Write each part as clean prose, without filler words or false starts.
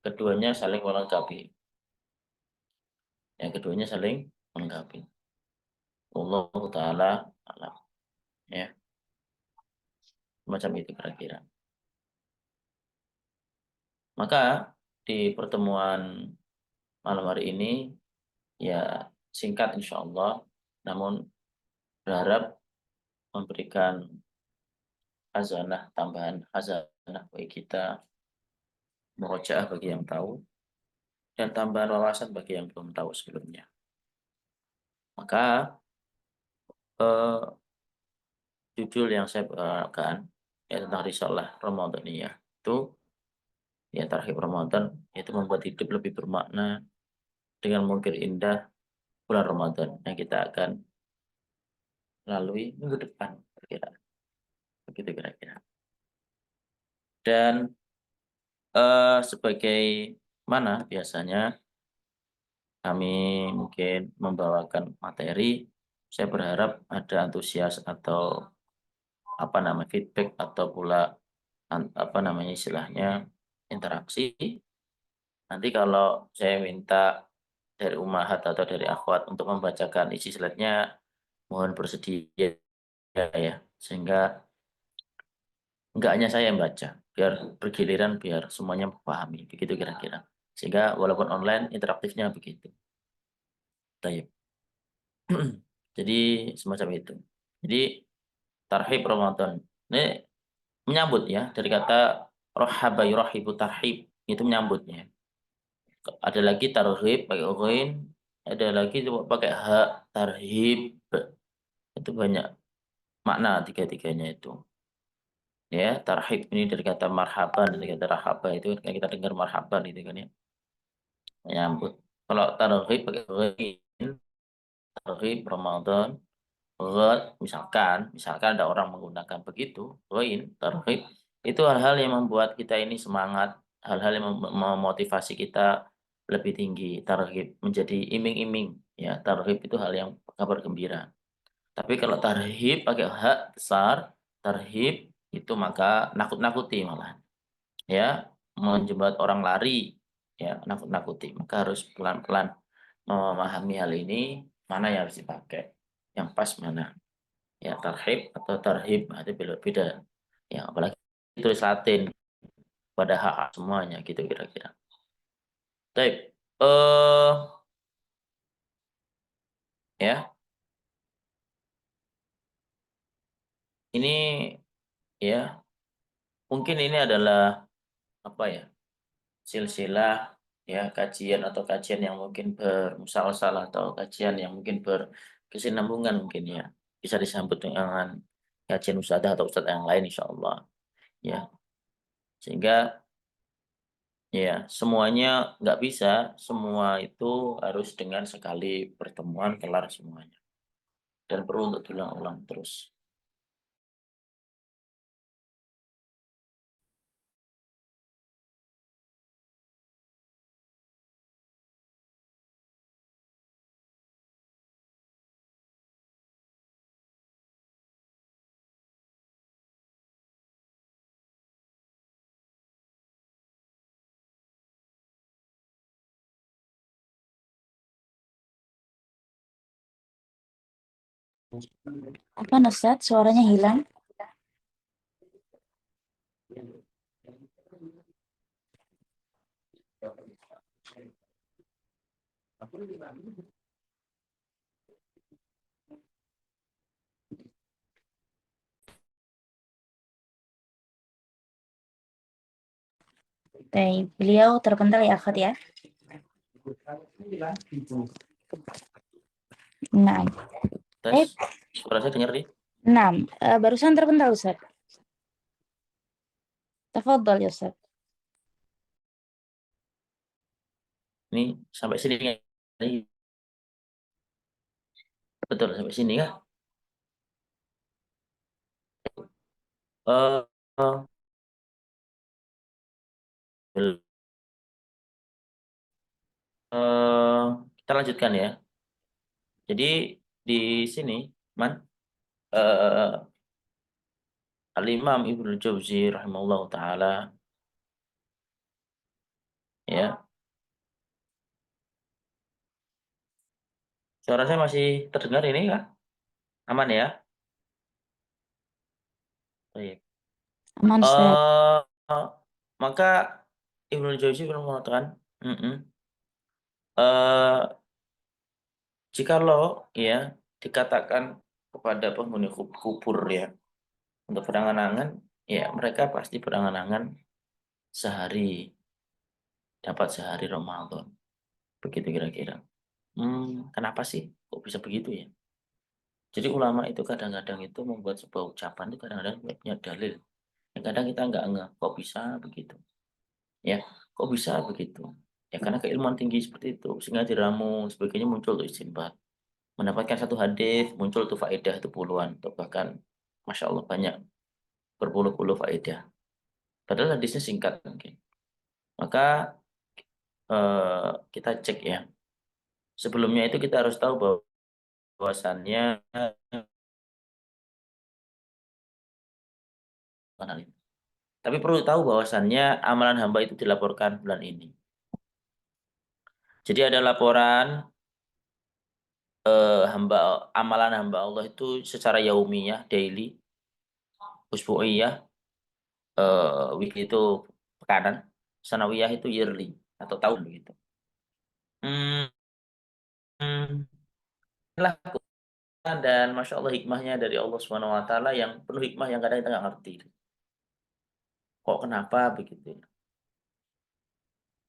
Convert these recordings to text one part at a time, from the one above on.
keduanya saling melengkapi. Yang keduanya saling melengkapi. Allah Ta'ala alam. Ya, macam itu kira-kira. Maka di pertemuan malam hari ini ya singkat insya Allah, namun berharap memberikan hazanah, tambahan hazanah bagi kita, murojaah bagi yang tahu, dan tambahan wawasan bagi yang belum tahu sebelumnya. Maka judul yang saya bawakan ya tentang risalah Ramadaniyah itu ya tarhib Ramadan itu membuat hidup lebih bermakna dengan mungkin indah bulan Ramadan yang kita akan lalui minggu depan kira-kira begitu kira-kira. Dan sebagai mana biasanya kami mungkin membawakan materi, saya berharap ada antusias atau apa namanya feedback atau pula apa namanya istilahnya interaksi. Nanti kalau saya minta dari ummahat atau dari akhwat untuk membacakan isi slide-nya, mohon bersedia ya, sehingga enggak hanya saya yang baca, biar bergiliran, biar semuanya memahami, begitu kira-kira. Sehingga walaupun online, interaktifnya begitu. Baik. Jadi semacam itu. Jadi tarhib Ramadan. Ini menyambut ya, dari kata rohaba yurahibu tarhib, itu menyambutnya. Ada lagi tarhib pakai ghain, ada lagi coba pakai ha, tarhib. Itu banyak makna tiga-tiganya itu. Ya, tarhib ini dari kata marhaban, dari kata rahaba itu kan kita dengar marhaban itu kan ya. Menyambut. Kalau tarhib pakai ghain, tarhib Ramadan, ghad, misalkan ada orang menggunakan begitu, ghain, tarhib, itu hal-hal yang membuat kita ini semangat, hal-hal yang memotivasi kita lebih tinggi, tarhib menjadi iming-iming, ya, tarhib itu hal yang kabar gembira. Tapi kalau tarhib pakai hak besar, tarhib itu maka nakut-nakuti malah. Ya, menjembat orang lari, ya, nakut-nakuti. Maka harus pelan-pelan memahami hal ini, mana yang harus dipakai, yang pas mana. Ya, tarhib atau tarhib, nah, itu beda-beda. Ya, apalagi tulis Latin pada hak semuanya gitu kira-kira. Baik, ya, ini ya, mungkin ini adalah apa ya? Silsilah ya kajian atau kajian yang mungkin bermusalsal atau kajian yang mungkin berkesinambungan mungkin ya bisa disambut dengan kajian ustadzah atau ustadz yang lain insya Allah ya sehingga ya semuanya nggak bisa semua itu harus dengan sekali pertemuan kelar semuanya dan perlu untuk diulang-ulang terus. Apa Ustaz? Suaranya hilang. Baik, beliau terpental ya, Akhwat ya. Nah, Tes suara saya dengar nih. 6. Barusan terpental Ustaz. Tafadhol ya Ustaz. Ini sampai sini nggak? Ini betul sampai sini ya. Eh, eh, eh, kita lanjutkan ya. Jadi di sini, Man, Al-Imam Ibnu Jauzi rahimahullah taala Ya, suara saya masih terdengar ini kah? Aman ya? Baik. Aman, Ustaz. Maka Ibnu Jauzi pernah mengatakan, eh, jikalau ya dikatakan kepada penghuni kubur ya untuk berangan-angan, ya mereka pasti berangan-angan sehari, dapat sehari Ramadan. Begitu kira-kira. Kenapa sih kok bisa begitu ya? Jadi ulama itu kadang-kadang itu membuat sebuah ucapan itu kadang-kadang punya dalil. Kadang kita nggak ngeh, kok bisa begitu? Ya, kok bisa begitu? Ya karena keilmuan tinggi seperti itu, sehingga diramu sebagainya muncul tuh istinbat. Mendapatkan satu hadis muncul tuh faedah itu puluhan atau bahkan masya Allah banyak berpuluh-puluh faedah. Padahal hadisnya singkat mungkin. Maka kita cek ya. Sebelumnya itu kita harus tahu bahwasannya tapi perlu tahu bahwasannya amalan hamba itu dilaporkan bulan ini. Jadi ada laporan amalan hamba Allah itu secara yaumiyah, daily, usbu'iyah, weekly itu pekanan, sanawiyah itu yearly atau tahun begitu. Hmm, inilah Quran dan masya Allah hikmahnya dari Allah Subhanahu Wa Taala yang penuh hikmah yang kadang kita nggak ngerti. Kok kenapa begitu?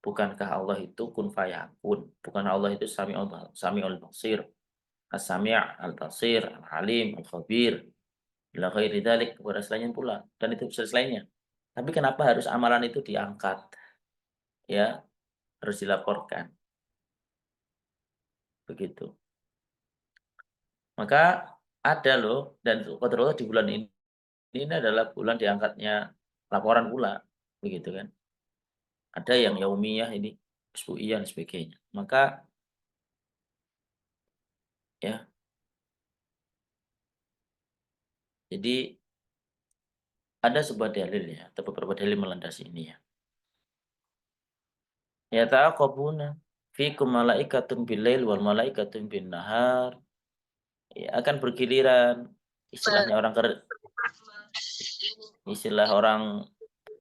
Bukankah Allah itu kun fayakun? Bukan Allah itu Sami'ul Basir, As-Sami' Al-Basir, Al-Alim, Al-Khabir, ila ghairi dzalik kepada selainnya pula dan itu bisa selainnya. Tapi kenapa harus amalan itu diangkat? Ya, harus dilaporkan. Begitu. Maka ada loh dan qadarullah di bulan ini adalah bulan diangkatnya laporan pula, begitu kan. Ada yang yaumiyah ini, usbu'iyah dan sebagainya. Maka ya, jadi ada sebuah dalil ya, atau beberapa dalil melandasi ini ya. Ya ta'aqabuna fikum malaikatun bil-lail wal malaikatun bin-nahar. Ya, akan bergiliran istilahnya istilah orang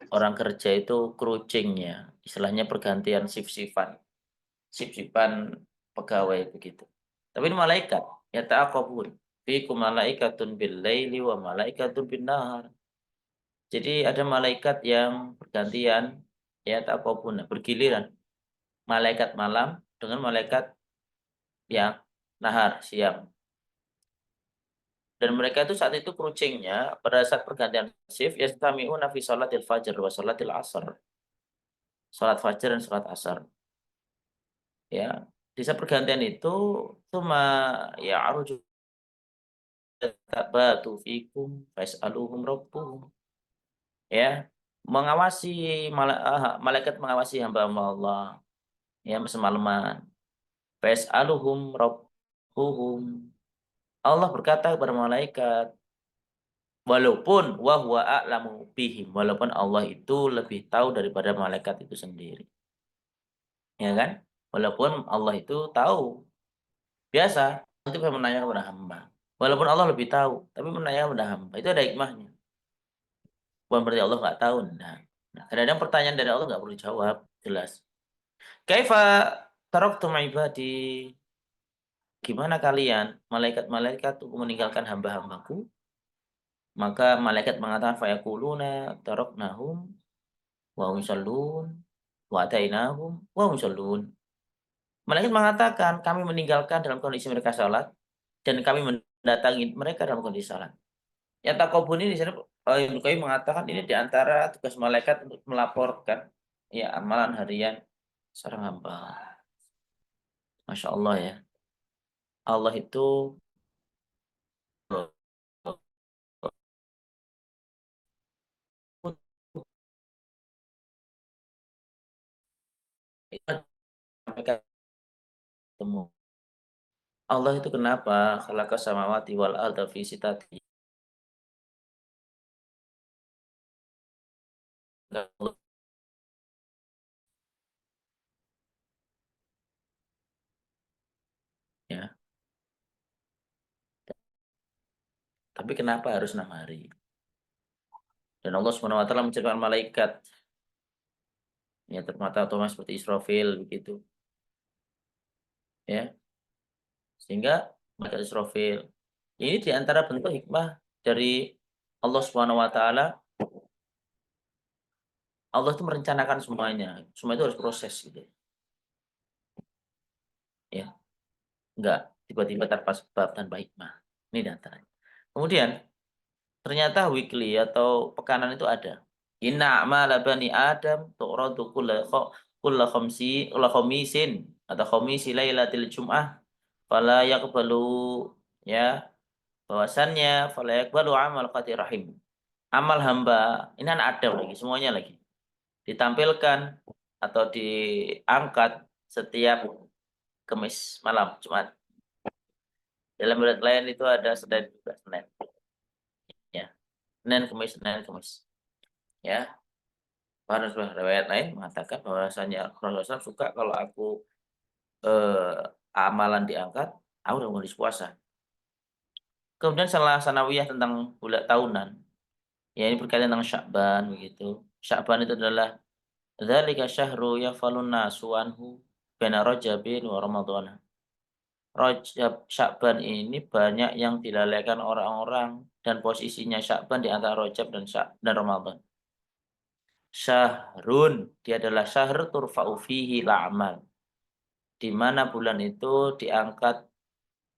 orang kerja itu cruising ya, istilahnya pergantian shift-shiftan pegawai begitu. Tapi ini malaikat, ya ta'aqabun. Fikum malaikatun bil-laili wa malaikatun bin-nahar. Jadi ada malaikat yang bergantian, ya ta'aqabun, bergiliran. Malaikat malam dengan malaikat yang nahar, siang. Dan mereka itu saat itu cruising-nya pada saat pergantian shift yastami'una fi sholatil fajr wa sholatil asar. Salat fajar dan salat asar. Ya, di saat pergantian itu cuma ya aruju tabatu fikum fas'aluhum rabbuhum. Ya, mengawasi malaikat mengawasi hamba-hamba Allah ya semalaman. Fas'aluhum rabbuhum. Allah berkata kepada malaikat, walaupun wa huwa a'lamu bihim, walaupun Allah itu lebih tahu daripada malaikat itu sendiri. Ya kan? Walaupun Allah itu tahu. Biasa, itu kan menanyakan kepada hamba. Walaupun Allah lebih tahu, tapi menanyakan kepada hamba. Itu ada hikmahnya. Bukan berarti Allah nggak tahu. Nah, kadang-kadang pertanyaan dari Allah nggak perlu dijawab. Jelas. Kaifa taraktum ibadi? Gimana kalian, malaikat-malaikat meninggalkan hamba-hambaku? Maka malaikat mengatakan fayaquluna taraknahum wa hum yusallun wa atainahum wa hum yusallun. Malaikat mengatakan kami meninggalkan dalam kondisi mereka salat dan kami mendatangi mereka dalam kondisi salat. Ya takobun ini di sini Ibnu Qayyim mengatakan ini di antara tugas malaikat untuk melaporkan ya amalan harian seorang hamba. Masya Allah ya. Allah itu mereka ketemu. Allah itu kenapa khalaqa samawati wal arda fi sittati Tapi kenapa harus 6 hari? Dan Allah Subhanahu wa taala menciptakan malaikat ya termata otomatis seperti Israfil begitu ya. Sehingga malaikat Israfil ini di antara bentuk hikmah dari Allah Subhanahu wa taala. Allah itu merencanakan semuanya. Semua itu harus proses gitu ya. Enggak tiba-tiba tanpa sebab, tanpa hikmah. Ini di antaranya. Kemudian ternyata weekly atau pekanan itu ada. Inna a'mala bani Adam tu'radu kulla khamisin atau khamisi lailatul jum'ah fala yaqbalu ya, bahwasannya fala yaqbalu amal qati rahim. Amal hamba, ini anak Adam lagi, semuanya lagi. Ditampilkan atau diangkat setiap Kamis malam, Jumat. Dalam riwayat lain itu ada Senin juga, Senin. Ya. Senin, Kamis. Ya. Pada riwayat lain mengatakan bahwasanya Rasulullah SAW suka kalau aku amalan diangkat, aku udah mau puasa. Kemudian salah sanawiyah tentang bulan tahunan. Ya ini berkaitan tentang Sya'ban begitu. Sya'ban itu adalah dzalika syahru yafalun nasu anhu baina Rajabin wa Ramadhan. Rajab Sya'ban ini banyak yang dilalaikan orang-orang dan posisinya Sya'ban di antara Rajab dan Ramadan. Syahrun, dia adalah syahr turfa'u fihi la'amal. Di mana bulan itu diangkat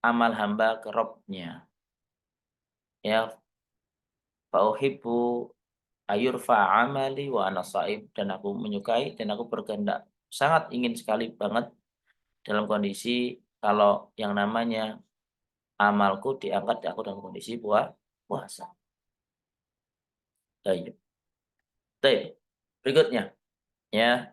amal hamba ke Rabb-nya. Ya, fauhibbu ayurfa amali wa ana shaim, dan aku menyukai dan aku berkehendak sangat ingin sekali banget dalam kondisi kalau yang namanya amalku diangkat aku dalam kondisi puasa. Baik. Baik. Berikutnya ya,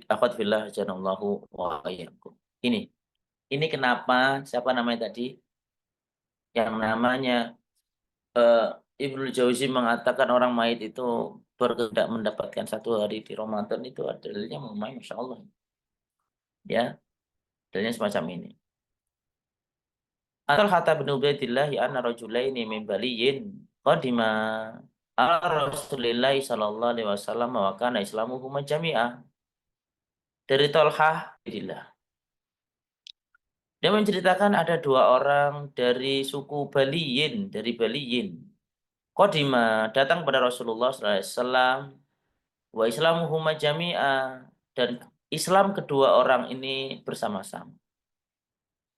akhwat fillah janallahu wa iyyakum. Ini kenapa siapa namanya tadi yang namanya eh, Ibnu Jauzi mengatakan orang mayit itu berkehendak mendapatkan 1 hari di Ramadan, itu dalilnya memang Masya Allah ya, dalilnya semacam ini. Atal kata bin Ubaidillah anna rajulaini min baliyin qadima ala Rasulillah sallallahu alaihi wasallam wa kana islamuhuma jami'ah. Dari Tolhah Billah, dia menceritakan ada 2 orang dari suku Baliyin, dari Baliyin. Qadima datang pada Rasulullah sallallahu alaihi wasallam wa islamuhuma jami'ah, dan Islam kedua orang ini bersama-sama.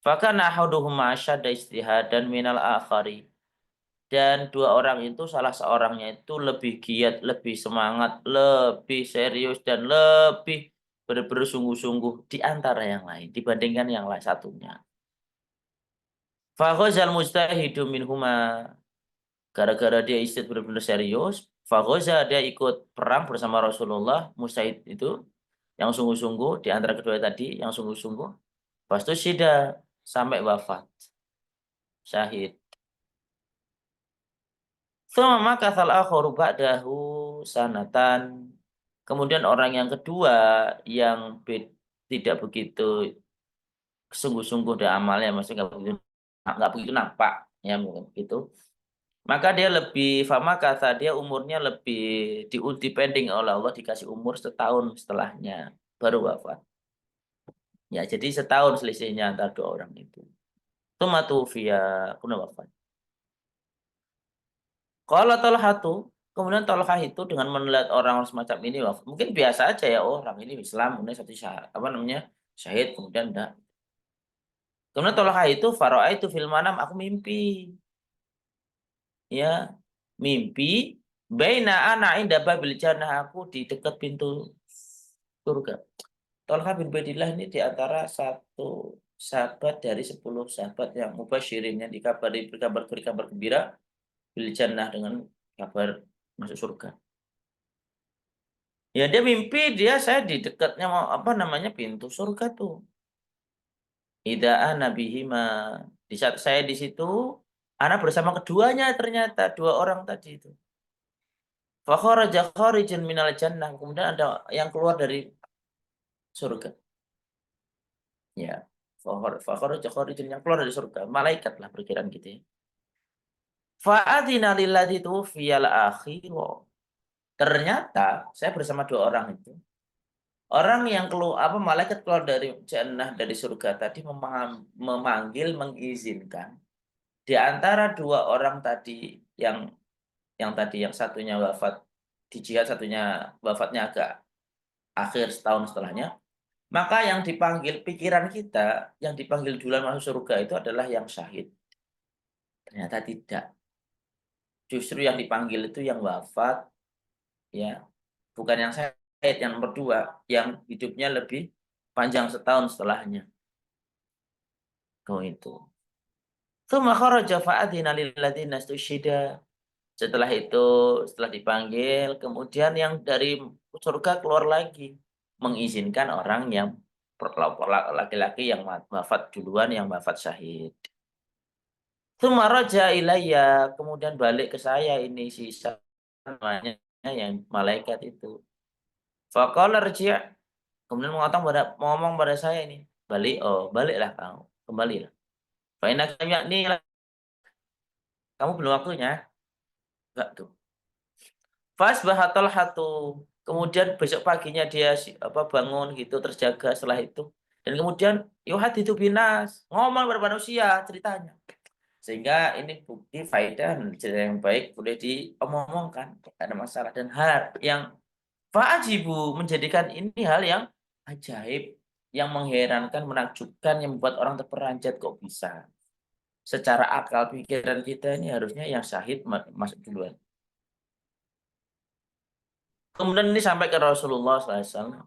Fakana ahaduhuma asyadda istihadan minal akhari. Dan 2 orang itu salah seorangnya itu lebih giat, lebih semangat, lebih serius dan lebih bersungguh-sungguh di antara yang lain dibandingkan yang lain satunya. Faghazal mustahidu minhuma, gara-gara dia istirahat benar-benar serius, faghaza dia ikut perang bersama Rasulullah, mustahid itu yang sungguh-sungguh di antara kedua tadi yang sungguh-sungguh. Pas itu syida sampai wafat, syahid. Tsumma makatsal akharu ba'dahu sanatan. Kemudian orang yang kedua yang tidak begitu sungguh-sungguh dan amalnya, maksudnya nggak begitu nampak ya mungkin gitu. Maka dia lebih fama kata dia umurnya lebih dipending oleh Allah, dikasih umur setahun setelahnya baru wafat. Ya, jadi setahun selisihnya antara 2 orang itu. Tsumma via kuna wafat. Kalau Tolhatu, kemudian Tolhah itu dengan melihat orang semacam ini wafat, mungkin biasa aja ya, orang ini Islam, kemudian satu syahid, apa namanya, syahid, kemudian enggak. Kemudian Tolhah itu itu fil manam, aku mimpi, ya, mimpi baina ana inda babil jannah, aku di dekat pintu surga. Tolhah bin Ubaidillah ini di antara satu sahabat dari 10 sahabat yang mubasyirin, yang berkabar gembira bil jannah, dengan kabar masuk surga. Ya dia mimpi saya di dekatnya apa namanya pintu surga tuh. Ida nabihima, di saat saya di situ, anak bersama keduanya, ternyata 2 orang tadi itu. Fakharaja kharijan minal jannah, kemudian ada yang keluar dari surga. Ya. Fakharaja kharijan, yang keluar dari surga, malaikat lah perkiraan gitu ya. Fa'adina lilladzi tuwfiyal akhira. Ternyata saya bersama dua orang itu. Orang yang keluar malaikat keluar dari jannah dari surga tadi memanggil mengizinkan di antara dua orang tadi yang tadi yang satunya wafat di jihad, satunya wafatnya agak akhir setahun setelahnya, maka yang dipanggil pikiran kita yang dipanggil duluan masuk surga itu adalah yang syahid. Ternyata tidak. Justru yang dipanggil itu yang wafat, ya, bukan yang syahid, yang nomor dua, yang hidupnya lebih panjang setahun setelahnya. Itu. Tsumma kharaja fa'adina lilladzina istusyhida. Setelah itu, setelah dipanggil, kemudian yang dari surga keluar lagi, mengizinkan orang yang laki-laki yang wafat duluan, yang wafat syahid. Tsumma raja ilayya, kemudian balik ke saya ini sisa namanya yang malaikat itu. Faqala rji', kemudian ngomong pada saya ini, baliklah kamu, kembalilah. Fa innaka yakni, kamu belum waktunya. Enggak tuh. Fasbaha Talhatu. Kemudian besok paginya dia bangun gitu, terjaga setelah itu. Dan kemudian yuhaditsu binas, ngomong kepada manusia ceritanya. Sehingga ini bukti faedah dan cerita yang baik boleh diomongkan, tidak ada masalah. Dan hal yang fa'ajibu, menjadikan ini hal yang ajaib, yang mengherankan, menakjubkan, yang membuat orang terperanjat, kok bisa. Secara akal pikiran kita ini harusnya yang syahid masuk duluan. Kemudian ini sampai ke Rasulullah SAW.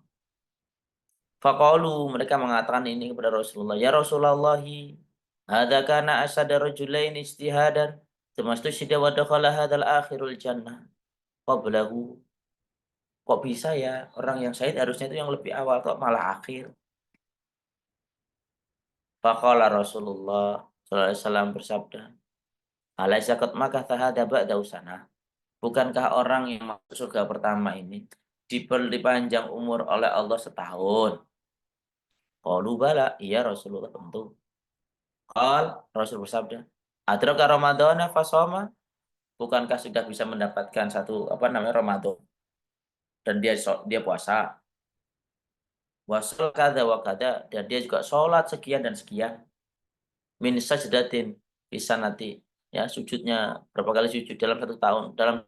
Faqalu, mereka mengatakan ini kepada Rasulullah, ya Rasulullahi, hadza kana asada rajulain ijtihadan, tamastusyida wa dakhala hadzal akhirul jannah qablahu. Kok bisa ya orang yang syahid harusnya itu yang lebih awal, kok malah akhir. Faqala Rasulullah sallallahu alaihi wasallam bersabda, alaisa qad makatha hadza ba'da usana. Bukankah orang yang masuk surga pertama ini dipanjang umur oleh Allah setahun? Qalu bala, iya Rasulullah tentu. Rasul bersabda, adraka ramadhana fasoma, bukankah sudah bisa mendapatkan satu Ramadan dan dia puasa. Wasol kada wa kada, dan dia juga sholat sekian dan sekian. Min sajdatin bisa nanti, ya, sujudnya berapa kali sujud dalam satu tahun, dalam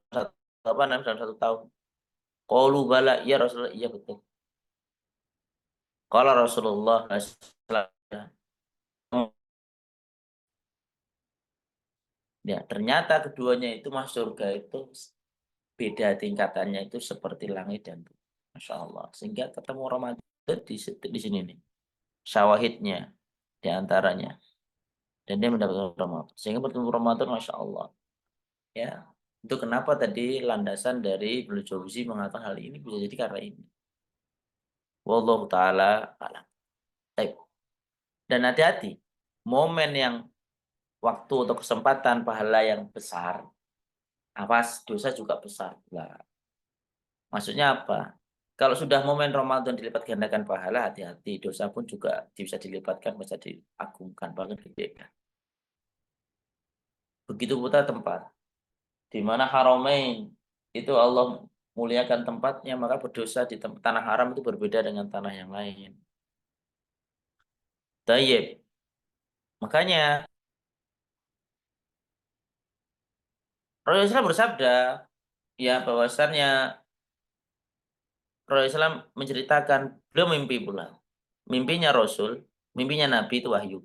satu tahun. Qalu bala, iya Rasulullah, iya betul. Qala Rasulullah sallallahu alaihi wasallam, ya, ternyata keduanya itu masuk surga itu beda tingkatannya itu seperti langit dan bumi. Masya Allah. Sehingga ketemu Ramadan di sini nih. Syawahidnya di antaranya. Dan dia mendapatkan Ramadan. Sehingga bertemu Ramadan, Masya Allah. Ya, itu kenapa tadi landasan dari Ibnu Jauzi mengatakan hal ini bisa jadi karena ini. Wallahu ta'ala alam. Baik. Dan hati-hati. Momen yang waktu atau kesempatan pahala yang besar, awas dosa juga besar. Nah, maksudnya apa? Kalau sudah momen Ramadan dilipat gandakan pahala, hati-hati. Dosa pun juga bisa dilipatkan, bisa diagungkan, bahkan gede. Begitu pula tempat. Di mana Haramain itu Allah muliakan tempatnya, maka berdosa di tanah haram itu berbeda dengan tanah yang lain. Tayyib. Makanya Rasulullah bersabda, ya, bahwasannya Rasulullah menceritakan, beliau mimpi pula. Mimpinya Rasul, mimpinya Nabi itu wahyu.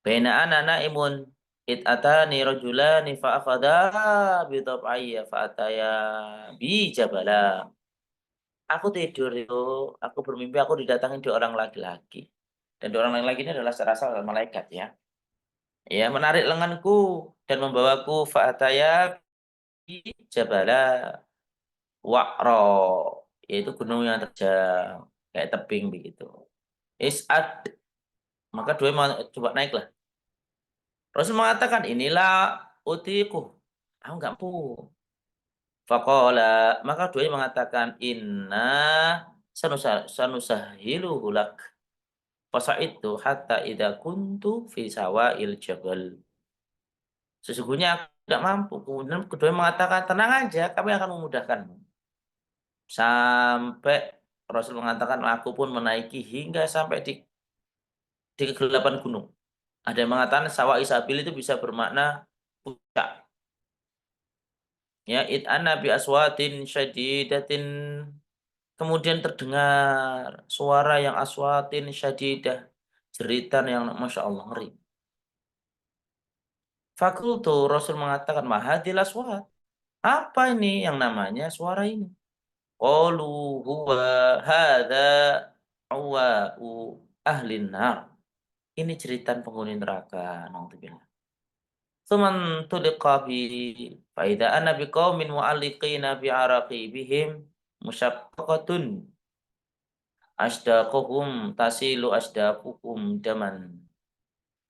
Baina ana naimun id atani rajulani fa akhadha bi tab'ayya fa ataya bi jabala. Aku tidur itu, aku bermimpi aku didatangi dua orang laki-laki. Dan dua orang laki-laki ini adalah serasa malaikat, ya. Ya, menarik lenganku dan membawaku fa ataya bi jabala wa'ra, yaitu gunung yang terjal kayak tebing begitu. Is'ad, maka dua coba naiklah. Rasul mengatakan, inilah utiku, aku nggak mampu. Faqala, maka dua mengatakan, inna sanusahiluhu lak. Fasa'idtu hatta idza kuntu fi sawa'il jabal. Sesungguhnya tidak mampu. Kemudian kedua mengatakan, tenang aja, kami akan memudahkanmu. Sampai Rasul mengatakan, aku pun menaiki hingga sampai di kegelapan gunung. Ada yang mengatakan sawah Isabil itu bisa bermakna puncak. Ya, ana bi aswatin syadidatin. Kemudian terdengar suara yang aswatin syadidah. Jeritan yang Masya Allah ngeri. Fakultu Rasul mengatakan mahadil aswat. Apa ini yang namanya suara ini? Qalu huwa hadza awwa'u ahlin nar. Ini jeritan penghuni neraka. Nauzubillah. Tsuman tuliqa bi fa idza ana biqaumin mu'alliqina bi araqibihim musyaqqatun asdaquhum tasilu asdaquhum daman.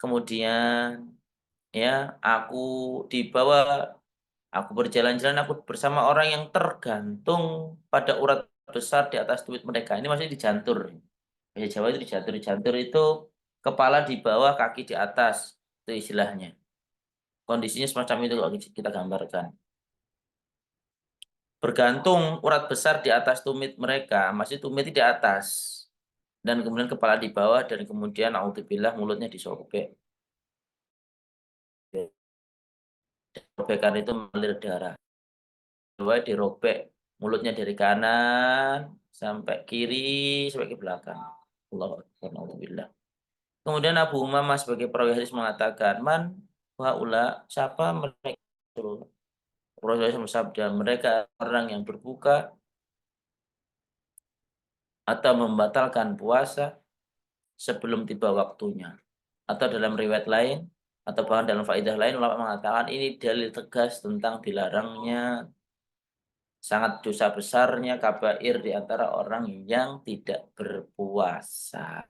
Kemudian ya aku berjalan-jalan aku bersama orang yang tergantung pada urat besar di atas tumit mereka. Ini masih dijantur. Bahasa Jawa itu dijantur. Dijantur itu kepala di bawah, kaki di atas. Itu istilahnya. Kondisinya semacam itu kalau kita gambarkan. Bergantung urat besar di atas tumit mereka, masih tumit di atas. Dan kemudian kepala di bawah, dan kemudian naudzubillah mulutnya disobek. Sobekan itu mengalir darah. Dua dirobek mulutnya dari kanan sampai kiri sampai ke belakang. Allahu Akbar, naudzubillah. Kemudian Abu Umamah sebagai perawi hadis mengatakan, "Man haula, siapa mereka itu?" Rasulullah bersabda, mereka orang yang berbuka atau membatalkan puasa sebelum tiba waktunya. Atau dalam riwayat lain, atau bahkan dalam faedah lain, ulama mengatakan ini dalil tegas tentang dilarangnya sangat dosa besarnya kabair di antara orang yang tidak berpuasa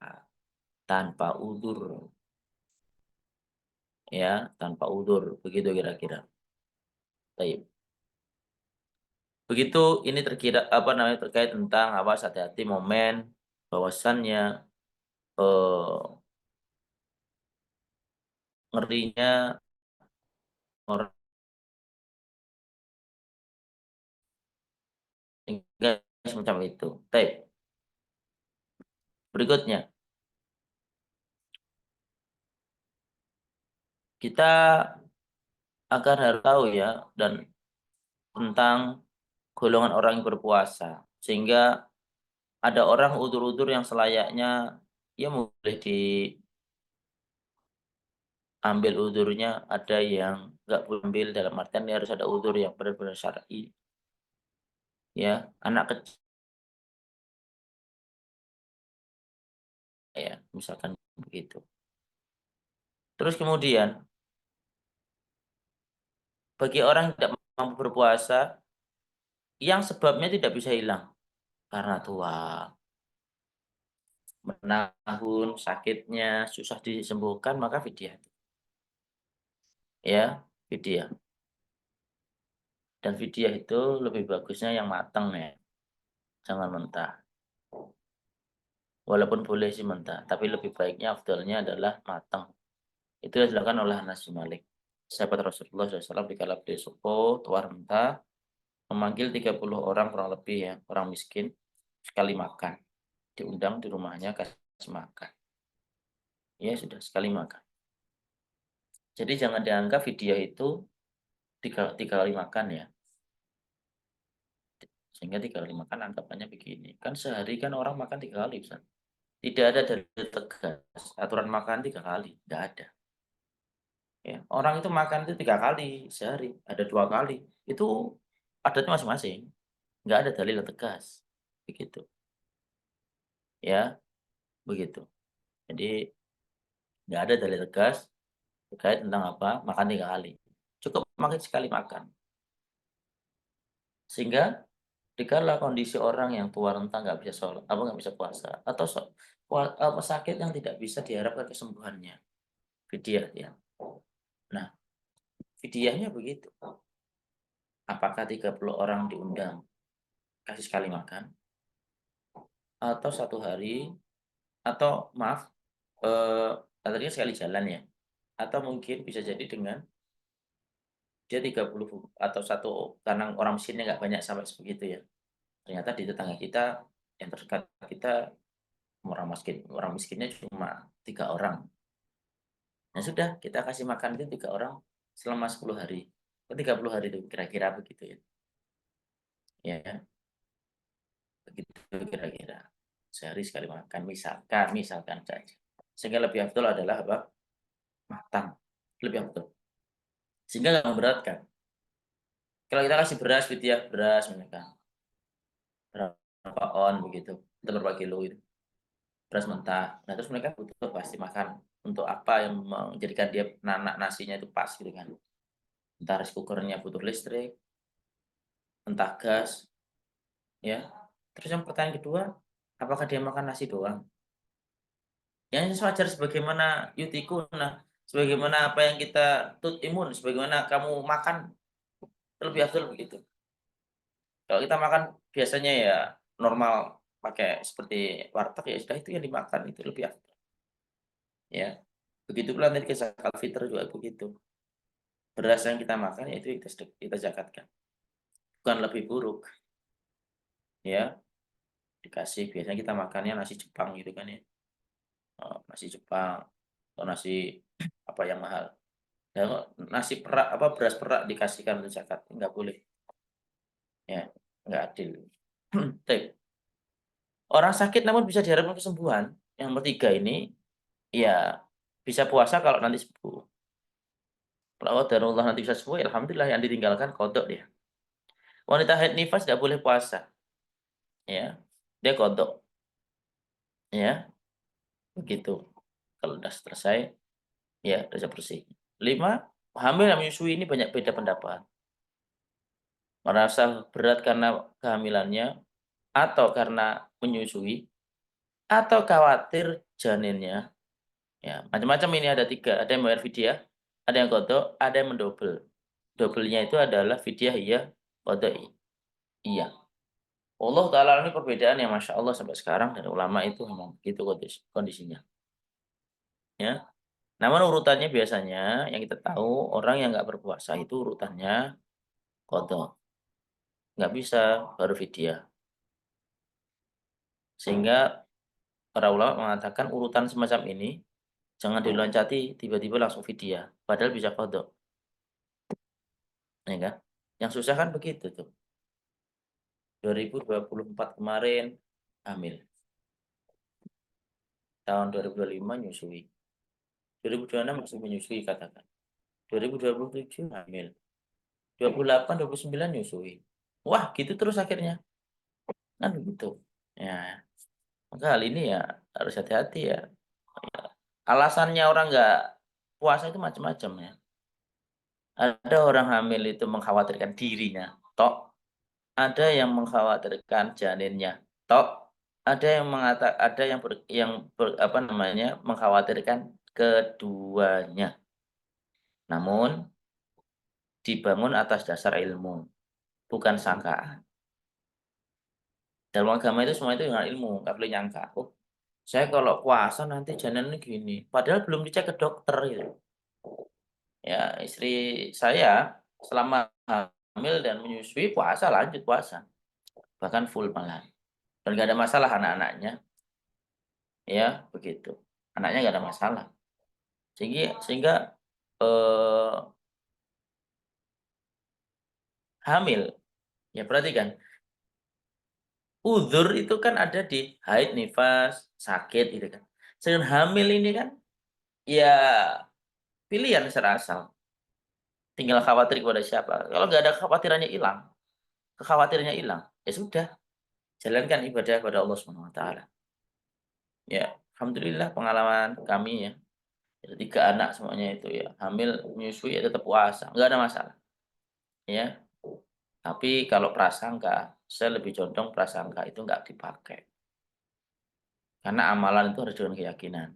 tanpa udur. Ya, tanpa udur. Begitu kira-kira. Baik. Begitu ini terkait tentang apa hati-hati momen bahwasannya eh, ngerinya orang semacam itu. Baik. Berikutnya, kita akan harus tahu ya dan tentang golongan orang yang berpuasa. Sehingga ada orang udur-udur yang selayaknya ya boleh diambil udurnya, ada yang nggak boleh ambil dalam artian dia harus ada udur yang benar-benar syar'i. Ya, anak kecil ya, misalkan begitu. Terus kemudian bagi orang yang tidak mampu berpuasa yang sebabnya tidak bisa hilang karena tua, menahun, sakitnya, susah disembuhkan, maka fidyah. Ya, fidyah. Dan fidyah itu lebih bagusnya yang matang ya, jangan mentah. Walaupun boleh sih mentah, tapi lebih baiknya afdalnya adalah matang. Itu yang dilakukan oleh Anas bin Malik. Sahabat Rasulullah SAW dikala beliau sepuh, tuar mentah, memanggil 30 orang kurang lebih ya, orang miskin, sekali makan. Diundang di rumahnya kasih makan. Ya sudah, sekali makan. Jadi jangan dianggap fidyah itu tiga kali makan ya. Sehingga 3 kali makan anggapannya begini. Kan sehari kan orang makan 3 kali, Ustaz. Tidak ada dari tegas aturan makan 3 kali, tidak ada. Ya, orang itu makan itu 3 kali sehari, ada 2 kali. Itu adatnya masing-masing, nggak ada dalil yang tegas, begitu. Ya, begitu. Jadi nggak ada dalil tegas terkait tentang apa, makan 3 kali. Cukup makan sekali makan. Sehingga dikala kondisi orang yang tua renta nggak bisa sholat, apa nggak bisa puasa, atau apa, sakit yang tidak bisa diharapkan kesembuhannya, fidyah ya. Nah, fidyahnya begitu. Apakah 30 orang diundang kasih sekali makan, atau 1 hari, atau maaf, tadinya sekali jalan ya, atau mungkin bisa jadi dengan dia 30 atau satu karena orang miskinnya nggak banyak sampai sebegitu ya. Ternyata di tetangga kita yang terdekat kita orang miskinnya cuma 3 orang. Ya sudah kita kasih makan itu 3 orang selama 10 hari, 30 hari itu kira-kira begitu ya. Ya, begitu kira-kira. Sehari sekali makan misalkan saja. Sehingga lebih afdol adalah apa? Matang, lebih afdol. Sehingga nggak memberatkan. Kalau kita kasih beras gitu ya, beras misalkan berapa on begitu, atau berapa kilo gitu, beras mentah. Nah terus mereka butuh pasti makan untuk apa yang menjadikan dia nasinya itu pas gitu kan. Entah rice cooker-nya butuh listrik, entah gas, ya. Terus yang pertanyaan kedua, apakah dia makan nasi doang? Yang sewajar sebagaimana yutikuna, sebagaimana apa yang kita imun, sebagaimana kamu makan, lebih afdal begitu. Kalau kita makan biasanya ya normal pakai seperti warteg, ya sudah itu yang dimakan, itu lebih afdal, ya. Begitu pula nanti ke zakat fitr juga begitu. Beras yang kita makan ya itu kita zakatkan, bukan lebih buruk, ya. Dikasih biasanya kita makannya nasi Jepang gitu kan ya, nasi Jepang atau nasi apa yang mahal. Ya kok nasi perak apa, beras perak dikasihkan untuk zakat, nggak boleh, ya, nggak adil. Baik, orang sakit namun bisa diharapkan kesembuhan, yang nomor 3 ini, ya bisa puasa kalau nanti sembuh. Kalau qadarullah nanti bisa sembuh, ya alhamdulillah yang ditinggalkan qada dia. Wanita haid nifas tidak boleh puasa, ya, dia qada, ya, begitu. Kalau udah selesai, ya dosa bersih. 5, hamil yang menyusui ini banyak beda pendapat. Merasa berat karena kehamilannya, atau karena menyusui, atau khawatir janinnya, ya macam-macam ini ada 3, ada yang bayar fidyah, ada yang qada, ada yang mendobel. Dobelnya itu adalah fidyah iya, qada iya. Allah taala ini perbedaan yang masya Allah sampai sekarang dari ulama itu memang begitu kondisinya, ya. Namun urutannya biasanya yang kita tahu orang yang nggak berpuasa itu urutannya qada, nggak bisa baru fidyah. Sehingga para ulama mengatakan urutan semacam ini jangan diloncati tiba-tiba langsung fidyah, padahal bisa qada, ya kan. Yang susah kan begitu tuh, 2024 kemarin hamil, tahun 2025 nyusui, 2026 masih menyusui katakan, 2027 hamil, 28, 29 nyusui. Wah gitu terus akhirnya, kan begitu. Ya, maka hal ini ya harus hati-hati ya. Alasannya orang nggak puasa itu macam-macam ya. Ada orang hamil itu mengkhawatirkan dirinya, tok. Ada yang mengkhawatirkan janinnya, tok. Ada apa namanya, mengkhawatirkan keduanya. Namun dibangun atas dasar ilmu, bukan sangkaan. Dalam agama itu semua itu dengan ilmu, nggak boleh nyangka, "Oh, saya kalau puasa nanti janinnya gini," padahal belum dicek ke dokter gitu. Ya, istri saya selama hamil dan menyusui puasa, lanjut puasa, bahkan full malah, dan nggak ada masalah anak-anaknya, ya begitu. Anaknya nggak ada masalah. Sehingga, eee, hamil, ya perhatikan, uzur itu kan ada di haid, nifas, sakit gitu kan. Sedangkan hamil ini kan, ya pilihan secara asal, tinggal khawatir kepada siapa. Kalau nggak ada kekhawatirannya hilang, kekhawatirannya hilang, ya sudah, jalankan ibadah kepada Allah Subhanahu wa taala. Ya, alhamdulillah pengalaman kami ya, ada 3 anak semuanya itu ya, hamil, menyusui ya tetap puasa, nggak ada masalah, ya. Tapi kalau prasangka, saya lebih condong prasangka itu nggak dipakai. Karena amalan itu harus dengan keyakinan,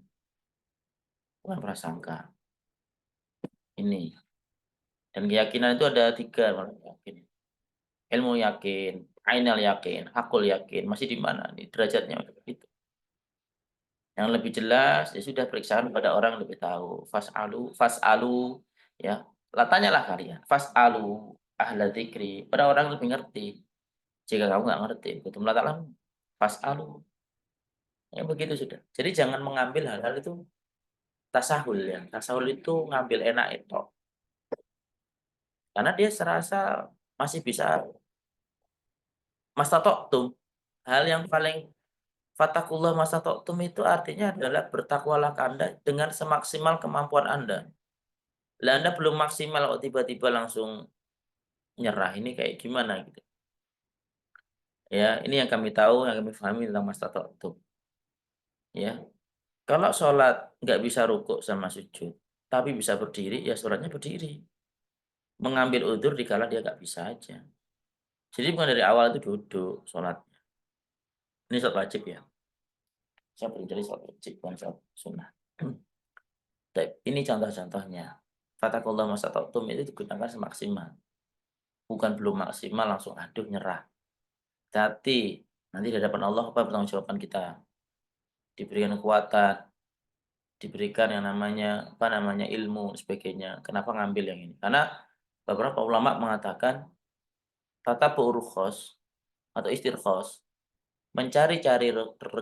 bukan prasangka, ini. Dan keyakinan itu ada 3 malah yakin. Ilmu yakin, ainal yakin, hakul yakin, masih di mana nih derajatnya begitu. Yang lebih jelas, ya sudah periksaan pada orang yang lebih tahu. Fas'alu, ya. Tanyalah kalian, fas'alu ahla dzikri, pada orang yang lebih ngerti. Jika kamu nggak ngerti, kuntum la ta'lamun, fas'alu. Ya begitu sudah. Jadi jangan mengambil hal-hal itu tasahul ya. Tasahul itu ngambil enak itu. Karena dia serasa masih bisa mastata'tum. Hal yang paling fattakullah mastata'tum itu artinya adalah bertakwalah Anda dengan semaksimal kemampuan Anda. Lah Anda belum maksimal kok tiba-tiba langsung nyerah, ini kayak gimana gitu. Ya, ini yang kami tahu, yang kami pahami tentang mastata'tum, ya. Kalau sholat nggak bisa rukuk sama sujud, tapi bisa berdiri, ya sholatnya berdiri. Mengambil udzur dikala dia nggak bisa aja. Jadi bukan dari awal itu duduk sholat. Ini sholat wajib ya. Saya pelajari sholat wajib, bukan sholat sunnah. Baik, ini contoh-contohnya. Fattakullah mastata'tum itu digunakan semaksimal. Bukan belum maksimal langsung aduh nyerah. Hati, nanti di hadapan Allah apa pertanggungjawaban kita? Diberikan kekuatan, diberikan yang namanya, apa namanya, ilmu sebagainya. Kenapa ngambil yang ini? Karena beberapa ulama mengatakan tatabu'ur rukhas atau istirkhas, mencari-cari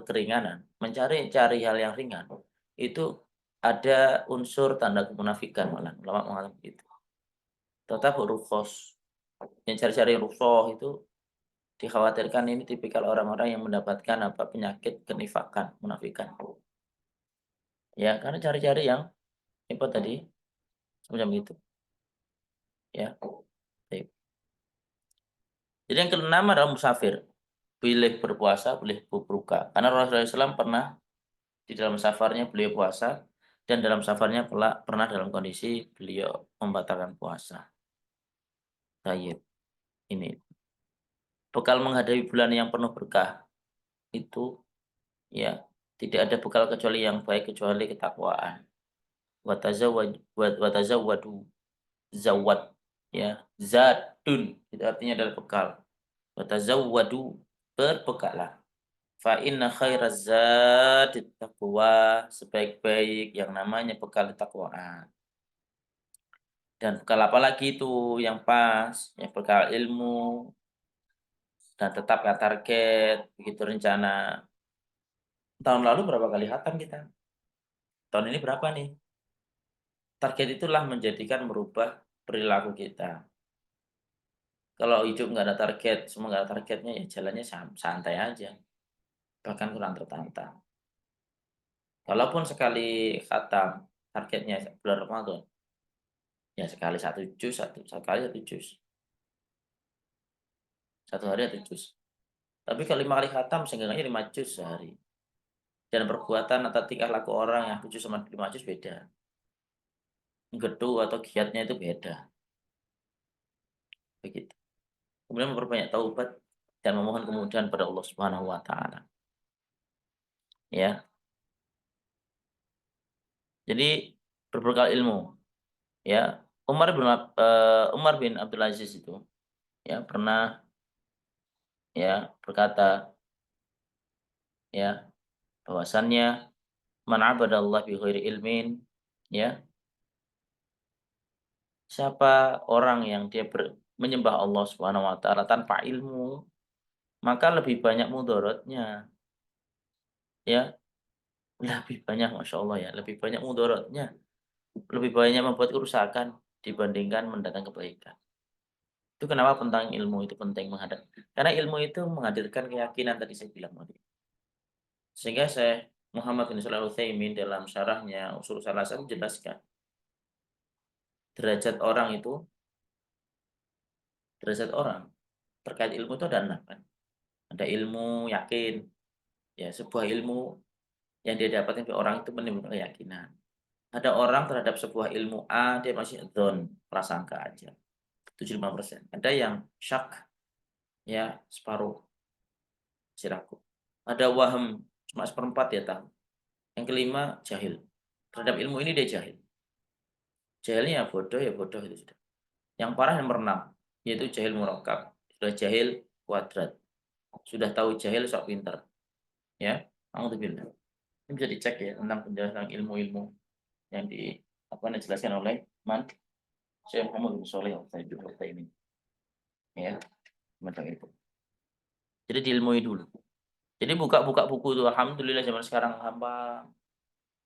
keringanan, mencari-cari hal yang ringan, itu ada unsur tanda kemunafikan malah, ulama mengatakan begitu. Tatabu'ur rukhas, yang cari-cari rukhsah itu dikhawatirkan ini tipikal orang-orang yang mendapatkan apa, penyakit kenifakan, munafikan. Ya, karena cari-cari yang apa tadi, semacam itu, ya. Baik. Jadi yang keenam adalah musafir. Boleh berpuasa, boleh berbuka. Karena Rasulullah SAW pernah di dalam safarnya beliau puasa dan dalam safarnya pernah dalam kondisi beliau membatalkan puasa. Baik, ini bekal menghadapi bulan yang penuh berkah itu ya tidak ada bekal kecuali yang baik kecuali ketakwaan. Watazawwadu zawad ya zadun itu artinya adalah bekal. Watazawwadu berbekalah. Fa inna khairaz zati taqwa, sebaik-baik yang namanya bekal takwaan. Dan bekal apa lagi itu yang pas, ya bekal ilmu dan tetaplah target, begitu rencana. Tahun lalu berapa kali khatam kita? Tahun ini berapa nih? Target itulah menjadikan merubah perilaku kita. Kalau hidup nggak ada target, semua nggak ada targetnya, ya jalannya santai aja, bahkan kurang tertantang. Kalaupun sekali khatam, targetnya bulan Ramadan, ya sekali satu juz, sekali satu juz. Satu hari satu juz. Tapi kalau 5 kali khatam seenggaknya 5 juz sehari. Dan perbuatan atau tingkah laku orang yang 7 sama 5 juz beda. Gedu atau giatnya itu beda. Begitu. Kemudian memperbanyak taubat dan memohon kemudahan pada Allah Subhanahu wa taala. Ya. Jadi berbekal ilmu, ya. Umar bin Abdul Aziz itu ya pernah ya berkata ya bahwasannya man abadallah bi ghairi ilmin, ya, siapa orang yang dia menyembah Allah Subhanahu wa taala tanpa ilmu, maka lebih banyak mudaratnya, ya, lebih banyak Masya Allah ya, lebih banyak mudaratnya, lebih banyak membuat kerusakan dibandingkan mendatangkan kebaikan. Itu kenapa tentang ilmu itu penting karena ilmu itu menghadirkan keyakinan tadi saya bilang tadi. Sehingga saya Muhammad bin Shalih Al-Utsaimin dalam syarahnya Ushul Salasah menjelaskan derajat orang itu, derajat orang terkait ilmu itu ada 6 kan. Ada ilmu yakin, ya sebuah ilmu yang dia dapatkan dari orang itu menimbulkan keyakinan. Ada orang terhadap sebuah ilmu A dia masih dzon, prasangka aja, 75%. Ada yang syak, ya separuh, masih ragu. Ada waham, cuma seperempat dia tahu. Yang kelima jahil. Terhadap ilmu ini dia jahil. Jahilnya ya bodoh itu sudah. Yang parah nomor 6, yaitu jahil murakkab. Sudah jahil kuadrat. Sudah tahu jahil sok pinter. Ya, alhamdulillah. Ini bisa dicek ya tentang penjelasan ilmu-ilmu yang dijelaskan oleh Man Syekh Muhammad bin Shalih Al-Utsaimin. Ya, macam itu. Jadi diilmui dulu. Jadi buka-buka buku itu alhamdulillah zaman sekarang gampang.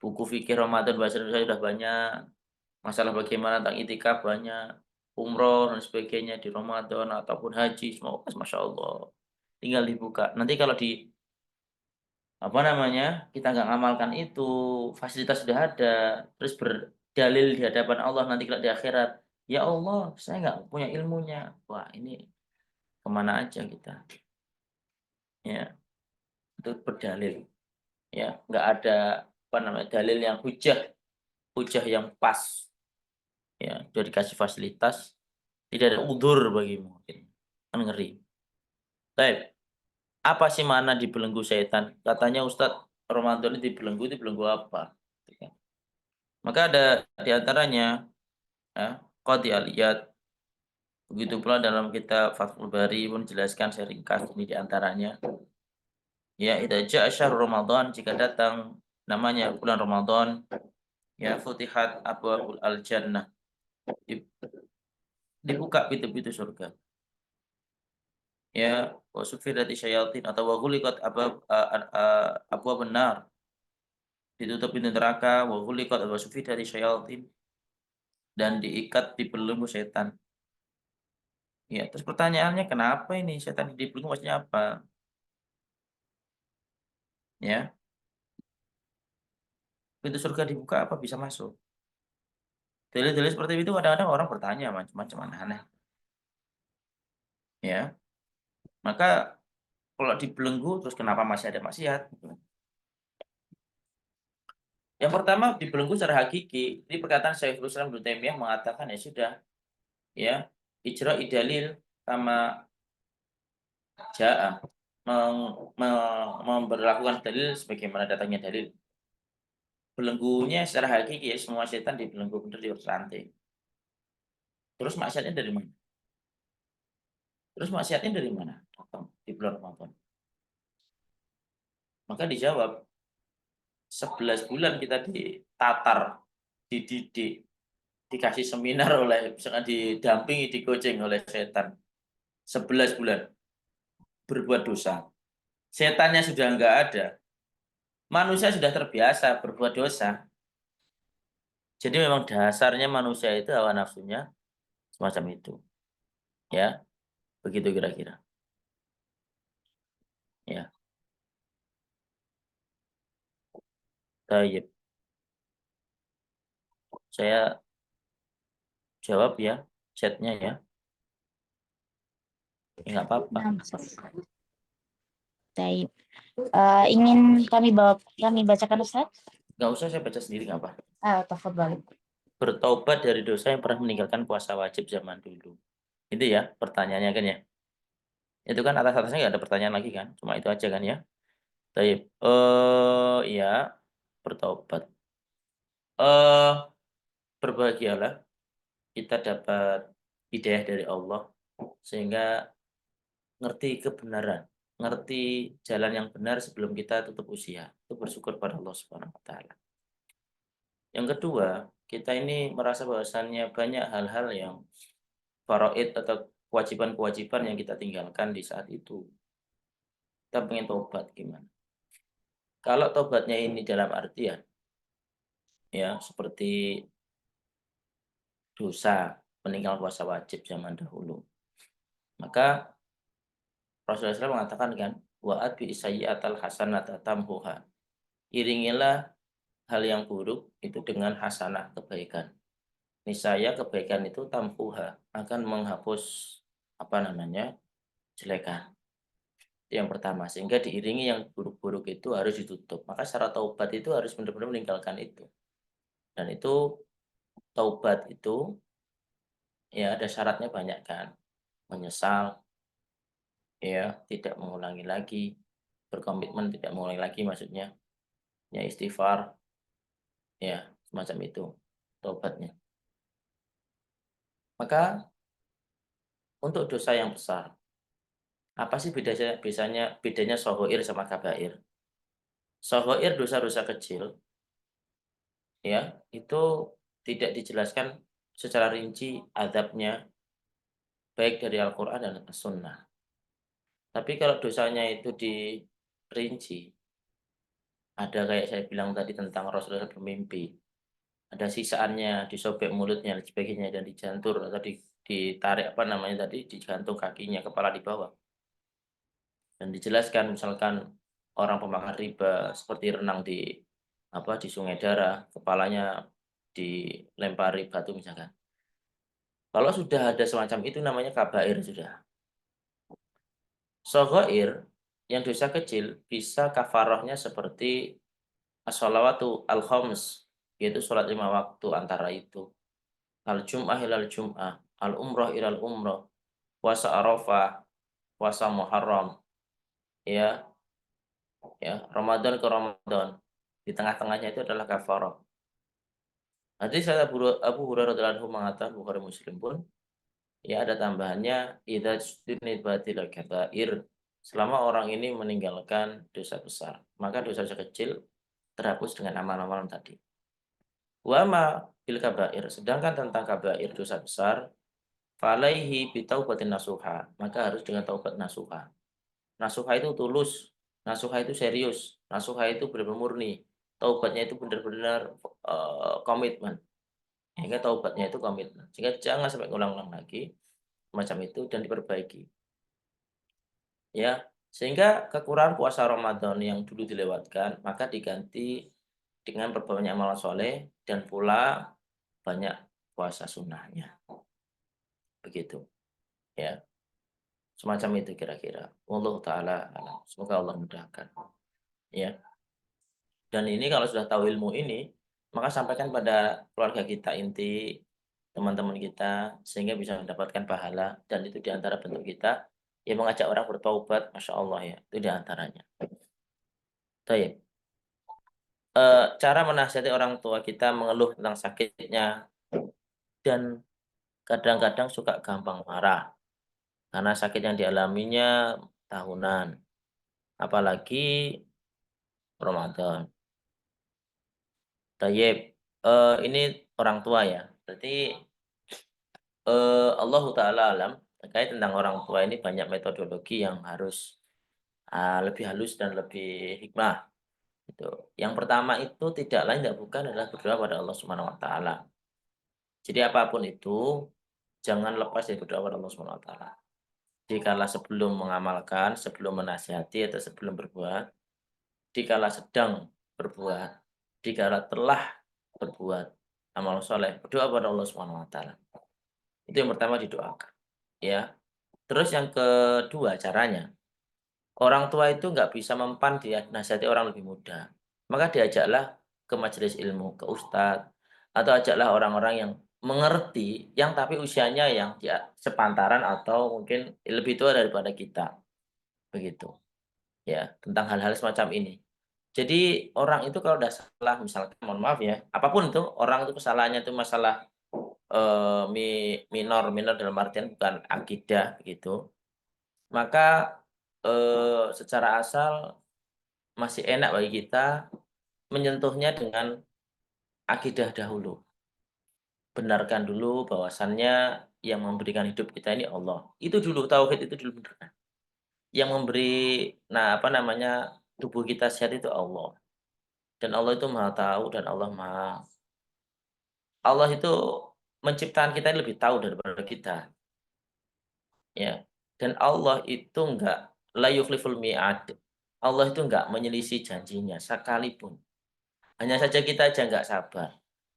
Buku fikih Ramadan bahasa Indonesia sudah banyak. Masalah bagaimana tentang itikaf banyak. Umroh dan sebagainya di Ramadan ataupun haji semua Masya Allah. Tinggal dibuka. Nanti kalau di apa namanya, kita nggak ngamalkan itu, fasilitas sudah ada, terus berdalil di hadapan Allah nanti kalau di akhirat, "Ya Allah, saya nggak punya ilmunya." Wah, ini kemana aja kita, ya, itu berdalil, ya, nggak ada, apa namanya, dalil yang hujah hujah yang pas, ya, udah dikasih fasilitas, tidak ada udzur bagimu, gitu. Kan ngeri. Baik, apa sih makna dibelenggu setan? Katanya Ustadz, Ramadan ini dibelenggu apa? Gitu kan. Maka ada di antaranya, ya, qad aliyat, begitu pula dalam kitab Fathul Bari pun jelaskan saya ringkas ini di antaranya. Ya, idza jaa syahrul Ramadan, jika datang namanya bulan Ramadan, ya futihat abwaabul al-jannah, di dibuka pintu-pintu surga. Ya, wa suffidatisy syayatin atau wa ghuliqat abwaabun nar, ditutup pintu neraka, wa ghuliqat wa suffidatisy syayatin, dan diikat dibelenggu setan. Ya, terus pertanyaannya kenapa ini setan dibelenggu maksudnya apa? Ya, pintu surga dibuka apa bisa masuk? Dalil-dalil seperti itu kadang-kadang orang bertanya macam-macam aneh-aneh, ya. Maka kalau dibelenggu terus kenapa masih ada maksiat? Gitu. Yang pertama dibelenggu secara hakiki, ini perkataan Syekhul Islam Ibnu Taimiyah mengatakan ya sudah, ya, ijra'i dalil kama jaa, meng me memberlakukan dalil sebagaimana datangnya dalil. Belenggunya secara hakiki ya semua setan dibelenggu bener di rantai. Terus maksiatnya dari mana? Terus maksiatnya dari mana? Datang di bulan Ramadan. Maka dijawab, 11 bulan kita ditatar, dididik, dikasih seminar oleh misalkan didampingi, di-coaching oleh setan. 11 bulan berbuat dosa. Setannya sudah enggak ada. Manusia sudah terbiasa berbuat dosa. Jadi memang dasarnya manusia itu hawa nafsunya semacam itu. Ya, begitu kira-kira. Ya, baik. Saya jawab ya, chatnya ya. Ya nggak apa-apa. Nah, Ustaz. Baik. Ingin kami bacakan Ustaz? Nggak usah saya baca sendiri nggak apa. Tafadhol. Bertaubat dari dosa yang pernah meninggalkan puasa wajib zaman dulu. Itu ya pertanyaannya kan ya. Itu kan atas-atasnya nggak ada pertanyaan lagi kan, cuma itu aja kan ya. Baik, iya, bertaubat. Eh, berbahagialah kita dapat hidayah dari Allah sehingga ngerti kebenaran, ngerti jalan yang benar sebelum kita tutup usia. Itu bersyukur pada Allah Subhanahu wa taala. Yang kedua, kita ini merasa bahwasannya banyak hal-hal yang faraid atau kewajiban-kewajiban yang kita tinggalkan di saat itu. Kita pengen tobat gimana? Kalau tobatnya ini dalam artian, ya, seperti dosa meninggal puasa wajib zaman dahulu. Maka Rasulullah SAW mengatakan kan, wa atbi sayyi'atal hasanata tamhuha. Iringilah hal yang buruk itu dengan hasanah kebaikan. Niscaya kebaikan itu tamhuha akan menghapus apa namanya? Jelekan. Itu yang pertama, sehingga diiringi yang buruk-buruk itu harus ditutup. Maka secara taubat itu harus benar-benar meninggalkan itu. Dan itu taubat itu ya ada syaratnya banyak kan. Menyesal, ya, tidak mengulangi lagi, berkomitmen tidak mengulangi lagi maksudnya, ya istighfar, ya semacam itu taubatnya. Maka untuk dosa yang besar, apa sih bedanya shaghair sama kabair? Shaghair dosa-dosa kecil, ya, itu tidak dijelaskan secara rinci adabnya baik dari Al-Qur'an dan As-Sunnah. Tapi kalau dosanya itu dirinci, ada kayak saya bilang tadi tentang Rasulullah bermimpi, ada sisaannya, disobek mulutnya dan sebagainya dan dijantur atau ditarik apa namanya tadi, digantung kakinya, kepala di bawah. Dan dijelaskan misalkan orang pemakan riba seperti renang di apa, di sungai darah, kepalanya dilempari batu misalkan. Kalau sudah ada semacam itu namanya kabair sudah. Shaghair yang dosa kecil bisa kafarahnya seperti as-shalawatu al-khams, yaitu sholat 5 waktu antara itu. Al-jum'ah ilal jum'ah, al-umrah ilal umrah, puasa Arafah, puasa Muharram, ya, Ramadan ke Ramadan. Di tengah-tengahnya itu adalah kafarah. Nanti saya Abu Hurairah radhiyallahu anhu mengatakan, Bukhari Muslim pun, ya ada tambahannya, idza batil kabair, selama orang ini meninggalkan dosa besar, maka dosa-dosa kecil terhapus dengan amal-amalan tadi. Wa ma bil kabair, sedangkan tentang kabair dosa besar, falaihi bitaubatin nasuha, maka harus dengan taubat nasuha. Nasuha itu tulus, nasuha itu serius, nasuha itu benar-benar murni, taubatnya itu benar-benar komitmen. Sehingga taubatnya itu komitmen. Sehingga jangan sampai ngulang-ulang lagi macam itu dan diperbaiki. Ya, sehingga kekurangan puasa Ramadan yang dulu dilewatkan maka diganti dengan berbanyak amal soleh dan pula banyak puasa sunnahnya. Begitu, ya. Semacam itu kira-kira. Wallahu taala alam. Semoga Allah mudahkan. Ya. Dan ini kalau sudah tahu ilmu ini, maka sampaikan pada keluarga kita inti, teman-teman kita, sehingga bisa mendapatkan pahala. Dan itu diantara bentuk kita yang mengajak orang bertaubat, Masya Allah ya, itu diantaranya. Baik. Cara menasihati orang tua kita mengeluh tentang sakitnya dan kadang-kadang suka gampang marah karena sakit yang dialaminya tahunan, apalagi Ramadan. Tayyib, ini orang tua ya, berarti Allahu taala alam, terkait tentang orang tua ini banyak metodologi yang harus, lebih halus dan lebih hikmah, gitu. Yang pertama itu tidak lain tidak bukan adalah berdoa pada Allah Subhanahu wa taala. Jadi apapun itu, jangan lepas dari berdoa pada Allah Subhanahu wa taala. Dikala sebelum mengamalkan, sebelum menasihati atau sebelum berbuat, dikala sedang berbuat, dikala telah berbuat amal soleh, berdoa pada Allah Subhanahu wa taala. Itu yang pertama didoakan, ya. Terus yang kedua caranya, orang tua itu nggak bisa mempan dia nasihati orang lebih muda. Maka diajaklah ke majelis ilmu, ke ustadz, atau ajaklah orang-orang yang mengerti, yang tapi usianya yang sepantaran atau mungkin lebih tua daripada kita, begitu. Ya, tentang hal-hal semacam ini. Jadi orang itu kalau udah salah misalkan mohon maaf ya, apapun itu orang itu kesalahannya itu masalah, minor minor dalam artian bukan akidah gitu, maka, secara asal masih enak bagi kita menyentuhnya dengan akidah dahulu. Benarkan dulu bahwasannya yang memberikan hidup kita ini Allah. Itu dulu, tauhid itu dulu benarkan. Yang memberi, nah apa namanya, tubuh kita sehat itu Allah. Dan Allah itu Maha Tahu dan Allah itu menciptakan kita lebih tahu daripada kita, ya. Dan Allah itu enggak la yukhliful mi'ad. Allah itu enggak menyelisih janjinya sekalipun. Hanya saja kita aja enggak sabar.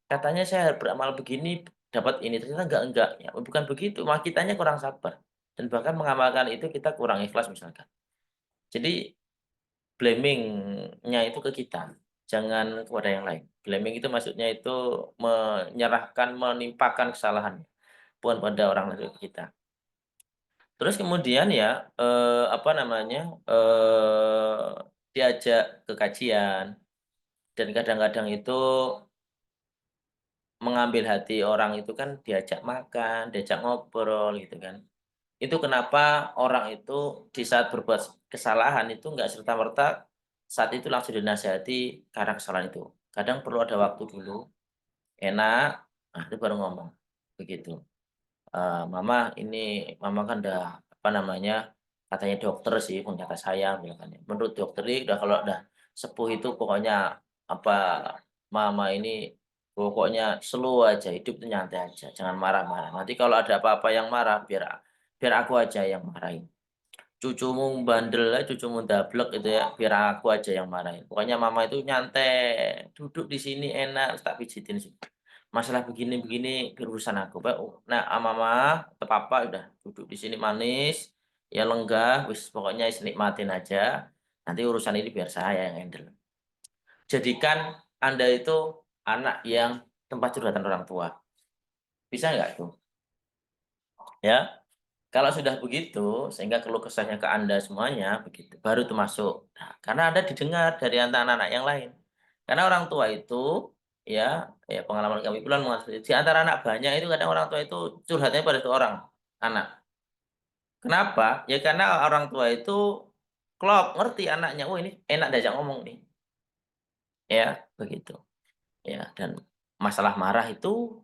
Katanya saya beramal begini dapat ini, ternyata enggak, ya bukan begitu, malah kitanya kurang sabar. Dan bahkan mengamalkan itu kita kurang ikhlas misalkan. Jadi blaming-nya itu ke kita, jangan kepada yang lain. Blaming itu maksudnya itu menyerahkan, menimpakan kesalahan, bukan pada orang lain, ke kita. Terus kemudian ya, apa namanya, diajak ke kajian dan kadang-kadang itu mengambil hati orang itu kan diajak makan, diajak ngobrol gitu kan. Itu kenapa orang itu di saat berbuat kesalahan itu nggak serta-merta saat itu langsung dinasihati karena kesalahan itu. Kadang perlu ada waktu dulu, enak, nah itu baru ngomong. begitu. Mama ini mama kan udah apa namanya, katanya dokter sih punya kasih sayang bilang kan ya. Menurut dokter ini udah kalau udah sepuh itu pokoknya apa, mama ini pokoknya slow aja, hidup tuh nyantai aja, jangan marah-marah. Nanti kalau ada apa-apa yang marah biar biar aku aja yang marahin. Cucumu bandel lah, cucumu dablek gitu ya, biar aku aja yang marahin. Pokoknya mama itu nyantai, duduk di sini enak, tak pijitin sih. Masalah begini-begini biar urusan aku. Nah, mama atau papa udah duduk di sini manis, ya lenggah, wis pokoknya wis nikmatin aja. Nanti urusan ini biar saya yang handle. Jadikan Anda itu anak yang tempat curhatan orang tua. Bisa nggak tuh? Ya. Kalau sudah begitu, sehingga keluh kesahnya ke Anda semuanya begitu, baru itu masuk. Nah, karena Anda didengar dari antara anak-anak yang lain. Karena orang tua itu, ya pengalaman kami pulang mengatakan, di antara anak banyak itu kadang orang tua itu curhatnya pada satu orang anak. Kenapa? Ya karena orang tua itu klop, ngerti anaknya, oh ini enak diajak ngomong nih. Ya, begitu. Ya, dan masalah marah itu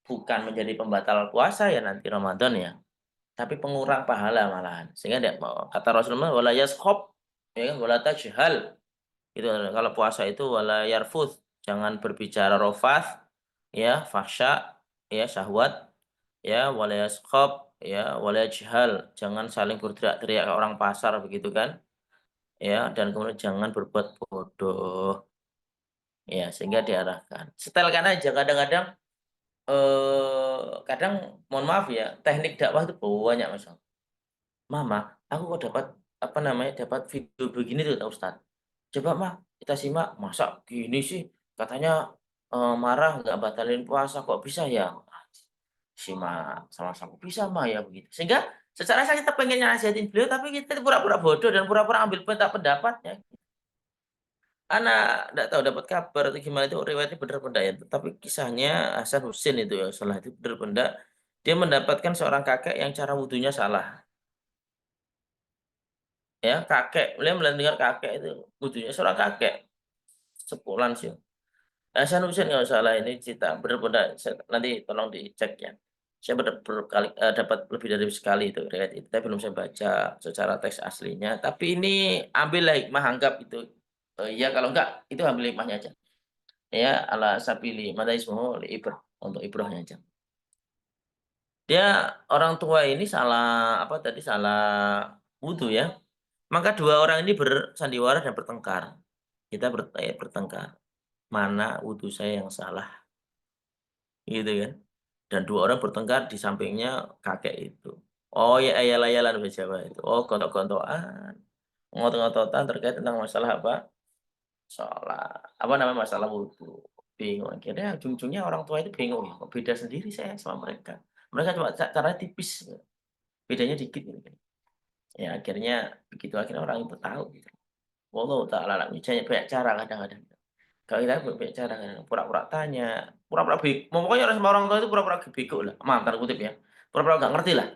bukan menjadi pembatal puasa ya nanti Ramadan ya. Tapi pengurang pahala malahan. Sehingga dia kata Rasulullah, "Wala yaskhab," ya kan, "wala tajhal." Itu kalau puasa itu wala yarfuth, jangan berbicara rofath, ya, fahsya, ya, syahwat, ya, wala yaskhab, ya, wala yajhal, jangan saling berteriak-teriak kayak orang pasar begitu kan, ya, dan kemudian jangan berbuat bodoh, ya, sehingga diarahkan. Setelkan aja kadang-kadang, kadang mohon maaf ya, teknik dakwah itu banyak Mas. "Mama, aku kok dapat, apa namanya, dapat video begini tuh kata Ustad. Coba Mah, kita simak, masa gini sih, katanya, marah nggak batalin puasa, kok bisa ya?" Simak sama-sama, "Bisa Mah ya," begitu. Sehingga secara saya kita pengen nasihatin beliau, tapi kita pura-pura bodoh dan pura-pura ambil pendapatnya. Anak nggak tahu dapat kabar atau gimana itu riwayatnya bener apa enggak ya, tapi kisahnya Hasan Husin itu ya salah itu bener apa enggak, dia mendapatkan seorang kakek yang cara wudunya salah. Ya, kakek, beliau mendengar kakek itu butuhnya seorang kakek, sepuh lansia. Hasan Husein kalau nggak salah ini cerita, benar-benar nanti tolong dicek ya. Saya berkali dapat lebih dari sekali itu riwayat itu, tapi belum saya baca secara teks aslinya. Tapi ini ambillah hikmah, anggap itu, iya kalau enggak itu ambil hikmahnya aja. Ya, ala sabili madaismuhu li untuk ibrahnya aja. Dia orang tua ini salah apa tadi, salah wudu ya. Maka dua orang ini bersandiwara dan bertengkar. Kita bertengkar, mana wudhu saya yang salah, gitu kan. Dan dua orang bertengkar di sampingnya kakek itu. Oh ya ayal-ayalan bahasa Jawa itu. Oh gontok-gontokan, ngotot-ngototan terkait tentang masalah apa, sholat, apa namanya, masalah wudhu. Bingung, akhirnya ujung-ujungnya orang tua itu bingung ya, kok beda sendiri saya sama mereka. Mereka cuma caranya tipis, bedanya dikit gitu kan. Ya akhirnya begitu, akhirnya orang itu tahu gitu. Wallahu ta'ala a'lam. Banyak cara kadang-kadang. Kalau kita banyak cara kadang, pura-pura tanya, pura-pura pokoknya orang sama orang tua itu pura-pura bego lah, maaf tanda kutip ya, pura-pura nggak ngerti lah.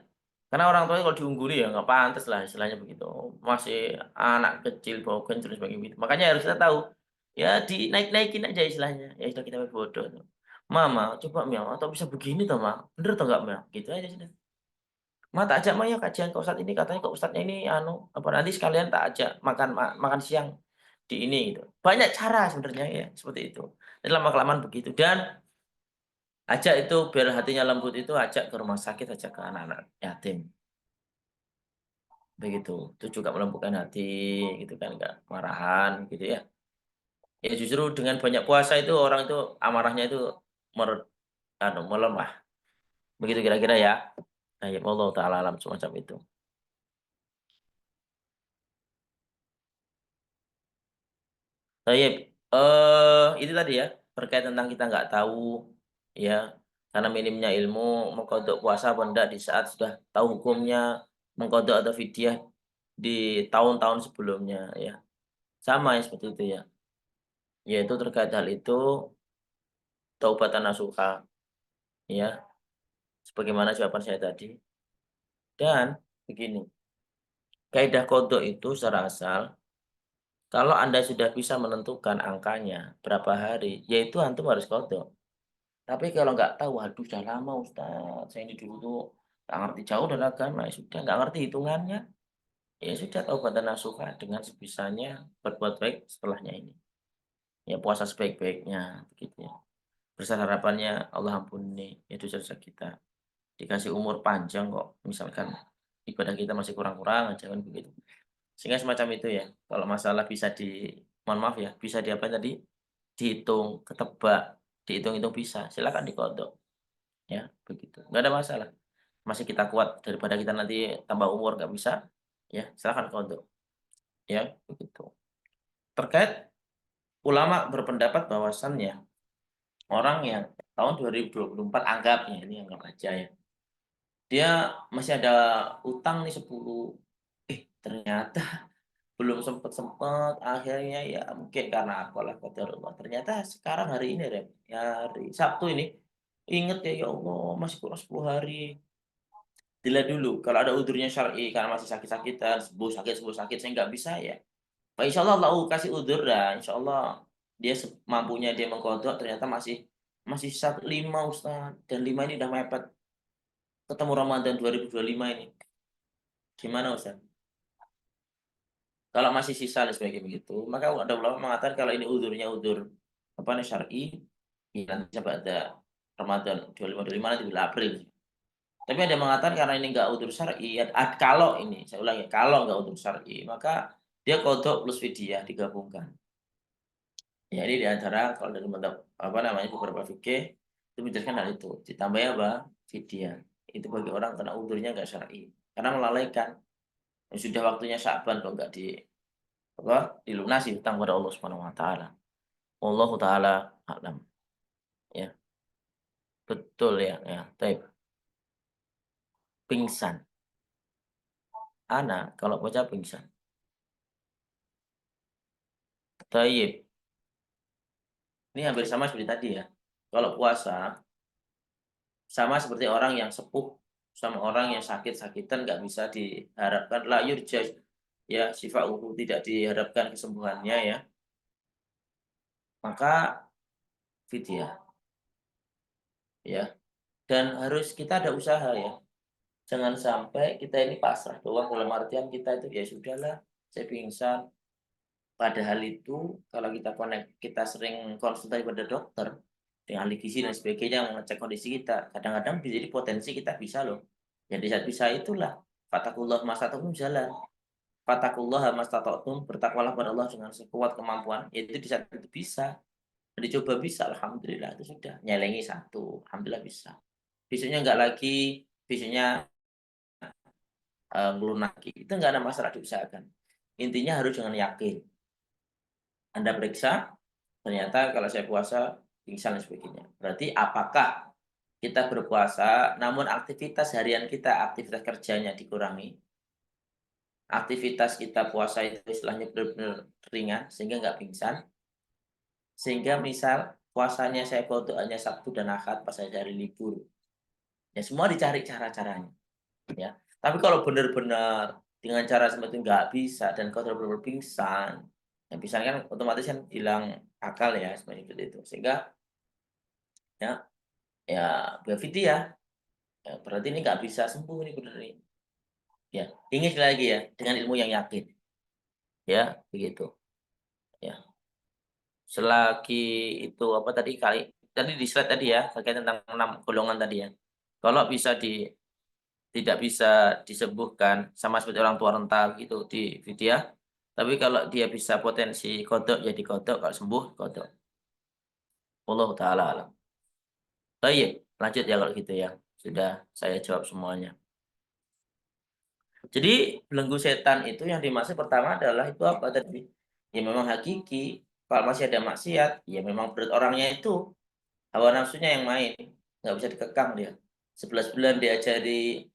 Karena orang tua kalau diungguli ya nggak pantes lah istilahnya begitu, masih anak kecil bau kencur sebagainya gitu. Makanya harus kita tahu, ya dinaik-naikin aja istilahnya, ya sudah kita bodoh tuh. "Mama, coba Mia, atau bisa begini toh Ma, bener toh nggak Mia?" Gitu aja sudah. "Ma, tak ajak Ma ya kajian ke Ustad ini, katanya kok Ustadnya ini anu, apa nanti sekalian tak ajak makan makan siang di ini," gitu. Banyak cara sebenarnya ya, seperti itu. Lama-kelamaan begitu dan ajak itu biar hatinya lembut itu ajak ke rumah sakit, ajak ke anak-anak yatim, begitu. Itu juga melembutkan hati gitu kan, nggak marahan gitu ya. Ya justru dengan banyak puasa itu orang itu amarahnya itu mer melemah. Begitu kira-kira ya. Nah, ya Allah taala alam semacam itu. Baik, itu tadi ya, terkait tentang kita nggak tahu, ya, karena minimnya ilmu, mengkodok puasa apa enggak di saat sudah tahu hukumnya, mengkodok atau fidyah di tahun-tahun sebelumnya, ya. Sama ya seperti itu ya, yaitu terkait hal itu, taubatan nasuha, ya, sebagaimana jawaban saya tadi. Dan begini, kaidah kodok itu secara asal, kalau Anda sudah bisa menentukan angkanya, berapa hari, yaitu antum harus kodok. Tapi kalau nggak tahu, waduh sudah lama Ustaz, saya ini dulu tuh nggak ngerti jauh dari agama, ya sudah nggak ngerti hitungannya, ya sudah taubatan nasuha dengan sebisanya berbuat baik setelahnya ini. Ya puasa sebaik-baiknya, begitu ya. Besar harapannya Allah ampuni ya dosa-dosa kita. Dikasih umur panjang kok, misalkan ibadah kita masih kurang-kurang aja kan begitu. Sehingga semacam itu ya, kalau masalah bisa mohon maaf ya, bisa apa tadi, dihitung, ketebak, dihitung-hitung bisa, silakan dikodok, ya begitu, nggak ada masalah. Masih kita kuat daripada kita nanti tambah umur nggak bisa, ya silakan kodok, ya begitu. Terkait ulama berpendapat bahwasannya orang yang tahun 2024 anggapnya, ini anggap aja ya, dia masih ada utang nih 10, ternyata belum sempet-sempet, akhirnya ya mungkin karena apalah qadarullah, ternyata sekarang hari ini hari Sabtu ini, inget ya, "Ya Allah masih kurang 10 hari." Dilihat dulu kalau ada udurnya syar'i karena masih sakit-sakitan, sembuh sakit, saya nggak bisa ya, insyaallah Allah kasih udzur dah, insyaallah dia semampunya dia mengqadha ternyata masih sisa 5 Ustaz, dan 5 ini udah mepet ketemu Ramadan 2025 ini. Gimana Ustaz? Kalau masih sisa dan sebagainya begitu, maka ada ulama mengatakan kalau ini udzurnya udzur apa nih syar'i, ya nanti sampai ada Ramadan 25 nanti bulan April. Tapi ada yang mengatakan karena ini enggak udzur syar'i, kalau ini saya ulangi, kalau enggak udzur syar'i, maka dia qadha plus fidyah digabungkan. Ya ini di antara kalau dari madzhab apa namanya, beberapa fikih itu menjelaskan hal itu, ditambahnya apa, fidyah. Itu bagi orang karena udzurnya enggak syar'i, karena melalaikan, ya sudah waktunya Sya'ban kok enggak dilunasi hutang pada Allah Subhanahu wa taala. Wallahu taala a'lam. Ya, betul ya, ya. Taib. Pingsan. Ana kalau baca pingsan. Taib. Ini hampir sama seperti tadi ya. Kalau puasa sama seperti orang yang sepuh sama orang yang sakit-sakitan nggak bisa diharapkan la yurja ya shifa'uhu, tidak diharapkan kesembuhannya ya, maka fidyah ya. Dan harus kita ada usaha ya. Jangan sampai kita ini pasrah doang dalam artian kita itu, "Ya sudahlah, saya pingsan." Padahal itu kalau kita sering konsultasi pada dokter, dengan ahli gizi dan sebagainya mengecek kondisi kita, kadang-kadang bisa jadi potensi kita bisa loh. Ya di saat bisa itulah, fattaqullaha mastata'tum jalan. Fattaqullaha mastata'tum, bertakwalah pada Allah dengan sekuat kemampuan, itu di saat itu bisa. Dicoba bisa, alhamdulillah itu sudah, nyelengi satu, alhamdulillah bisa. Besoknya enggak lagi, besoknya ngelunaki, itu nggak ada masalah diusahakan. Intinya harus dengan yakin. Anda periksa, ternyata kalau saya puasa pingsan dan sebagainya. Berarti apakah kita berpuasa namun aktivitas harian kita, aktivitas kerjanya dikurangi, aktivitas kita puasa itu istilahnya benar-benar ringan sehingga nggak pingsan, sehingga misal puasanya saya foto hanya Sabtu dan Ahad pas ada hari libur. Ya semua dicari cara-caranya. Ya. Tapi kalau benar-benar dengan cara seperti itu nggak bisa dan kau benar-benar pingsan, yang pingsan kan otomatis kan hilang akal ya, seperti itu. Sehingga ya ya berarti ya berarti ini nggak bisa sembuh ini benar ini. Ya, ini sekali lagi ya, dengan ilmu yang yakin. Ya, begitu. Ya. Selagi itu apa tadi di slide tadi ya, terkait tentang 6 golongan tadi ya. Kalau tidak bisa disembuhkan sama seperti orang tua renta gitu di fidyah, tapi kalau dia bisa potensi kodok ya dikodok, kalau sembuh kodok. Wallahu taala alam. Baik, lanjut ya kalau gitu ya. Sudah saya jawab semuanya. Jadi belenggu setan itu yang dimaksud pertama adalah itu apa tadi? Ya memang hakiki, kalau masih ada maksiat, ya memang berat orangnya itu, hawa nafsunya yang main, nggak bisa dikekang dia. 11 bulan diajari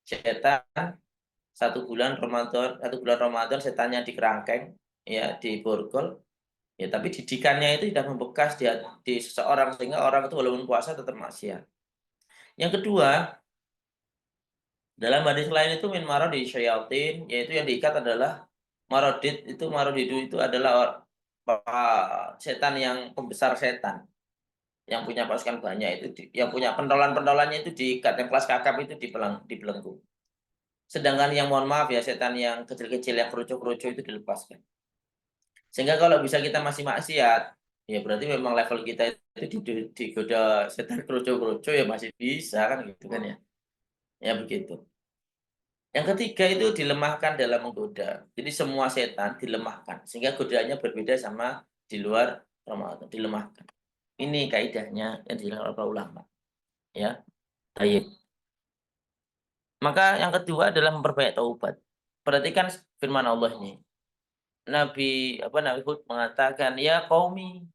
setan, 1 bulan Ramadan setannya dikerangkeng, ya diborgol, ya tapi didikannya itu sudah membekas di seseorang sehingga orang itu walaupun puasa tetap maksiat. Yang kedua, dalam hadis lain itu min maradi syayatin, yaitu yang diikat adalah maradidu itu adalah setan yang pembesar setan. yang punya pasukan banyak itu yang punya pentolan-pentolannya itu diikat, yang kelas kakap itu dibelenggu. Sedangkan yang mohon maaf ya, setan yang kecil-kecil yang kerucu-kerucu itu dilepaskan. Sehingga kalau bisa kita masih maksiat, ya berarti memang level kita itu digoda setan kerucu-kerucu ya masih bisa kan gitu kan ya. Ya begitu. Yang ketiga itu dilemahkan dalam menggoda. Jadi semua setan dilemahkan sehingga godaannya berbeda sama di luar Ramadan, dilemahkan. Ini kaidahnya yang dilakukan oleh para ulama, ya. Baik. Maka yang kedua adalah memperbanyak taubat. Perhatikan firman Allah ini. Nabi Hud mengatakan, "Ya qaumi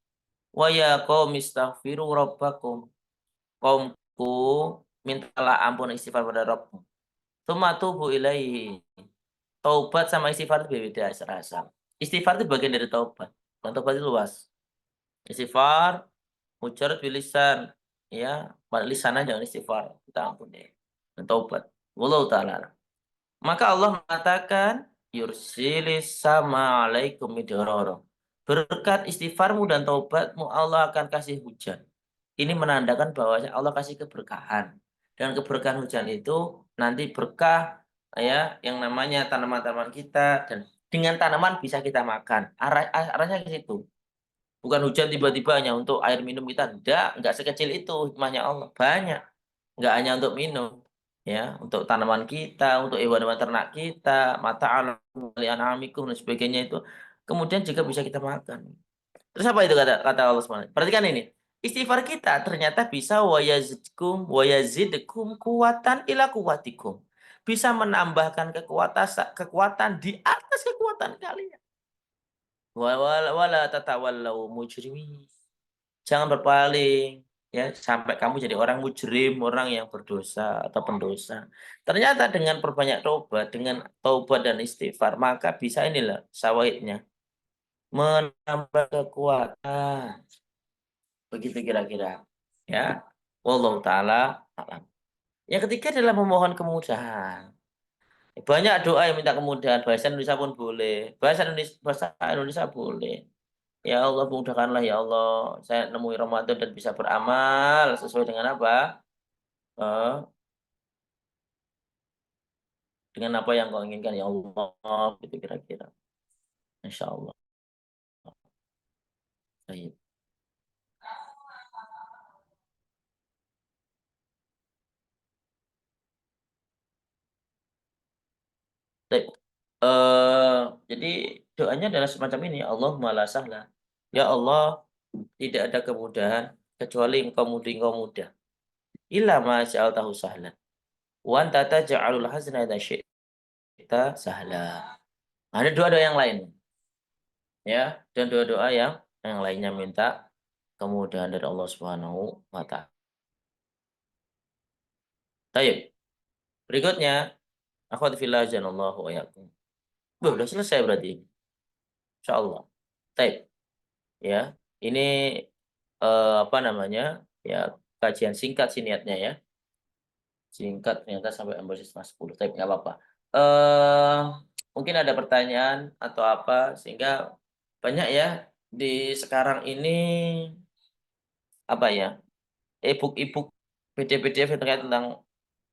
wa ya qaumi astaghfiru rabbakum." Kaumku, mintalah ampun istighfar pada Rabbmu. Tsumma tubu ilaihi. Taubat sama istighfar itu beda rasa. Istighfar itu bagian dari taubat. Dan taubat itu luas. Istighfar, mujarad bil lisan, ya, lisan aja jangan istighfar, kita ampuni. Dan taubat. Wallahu taala alam. Maka Allah mengatakan, "Yursilis sama alaikum midrara." Berkat istighfarmu dan taubatmu Allah akan kasih hujan. Ini menandakan bahwa Allah kasih keberkahan. Dan keberkahan hujan itu nanti berkah ya yang namanya tanaman-tanaman kita dan dengan tanaman bisa kita makan. Arahnya ke situ. Bukan hujan tiba-tiba hanya untuk air minum kita, enggak sekecil itu hikmahnya Allah, banyak. Enggak hanya untuk minum, ya, untuk tanaman kita, untuk hewan-hewan ternak kita, mata'an li an'amikum dan sebagainya itu, kemudian juga bisa kita makan. Terus apa itu kata kata Allah SWT? Perhatikan ini, istighfar kita ternyata bisa wa yazidkum quwwatan ila quwwatikum. Bisa menambahkan kekuatan di atas kekuatan kalian. Wala tatawallau mujrimin. Jangan berpaling, ya, sampai kamu jadi orang mujrim, orang yang berdosa atau pendosa. Ternyata dengan perbanyak taubat, dengan taubat dan istighfar, maka bisa inilah sawahidnya, menambah kekuatan. Begitu kira-kira. Ya. Wallahu taala a'lam. Yang ketiga adalah memohon kemudahan. Banyak doa yang minta kemudahan, bahasa Indonesia pun boleh, bahasa Indonesia boleh. Ya Allah mudahkanlah ya Allah, saya nemui Ramadan dan bisa beramal sesuai dengan apa? Dengan apa yang Kau inginkan ya Allah, gitu kira-kira. Insyaallah. Baik. Baik. Jadi doanya adalah semacam ini, Allahumma la sahla. Ya Allah, tidak ada kemudahan kecuali Engkau mudah. Illa ma ja'altahu sahlan. Wa anta taj'alul hazna idza syi'ta sahla. Ada doa-doa yang lain, ya, dan doa-doa yang lainnya minta kemudahan dari Allah Subhanahu wa taala. Baik, berikutnya, akhwati fillah azanallahu wa iyyakum. Udah selesai berarti, insyaallah. Baik, ya. Ini, apa namanya, ya kajian singkat sih niatnya ya. Singkat ternyata sampai 11:30, tapi nggak apa-apa. Eee, Mungkin ada pertanyaan atau apa, sehingga banyak ya di sekarang ini, apa ya, e-book PDF-PDF yang terkait tentang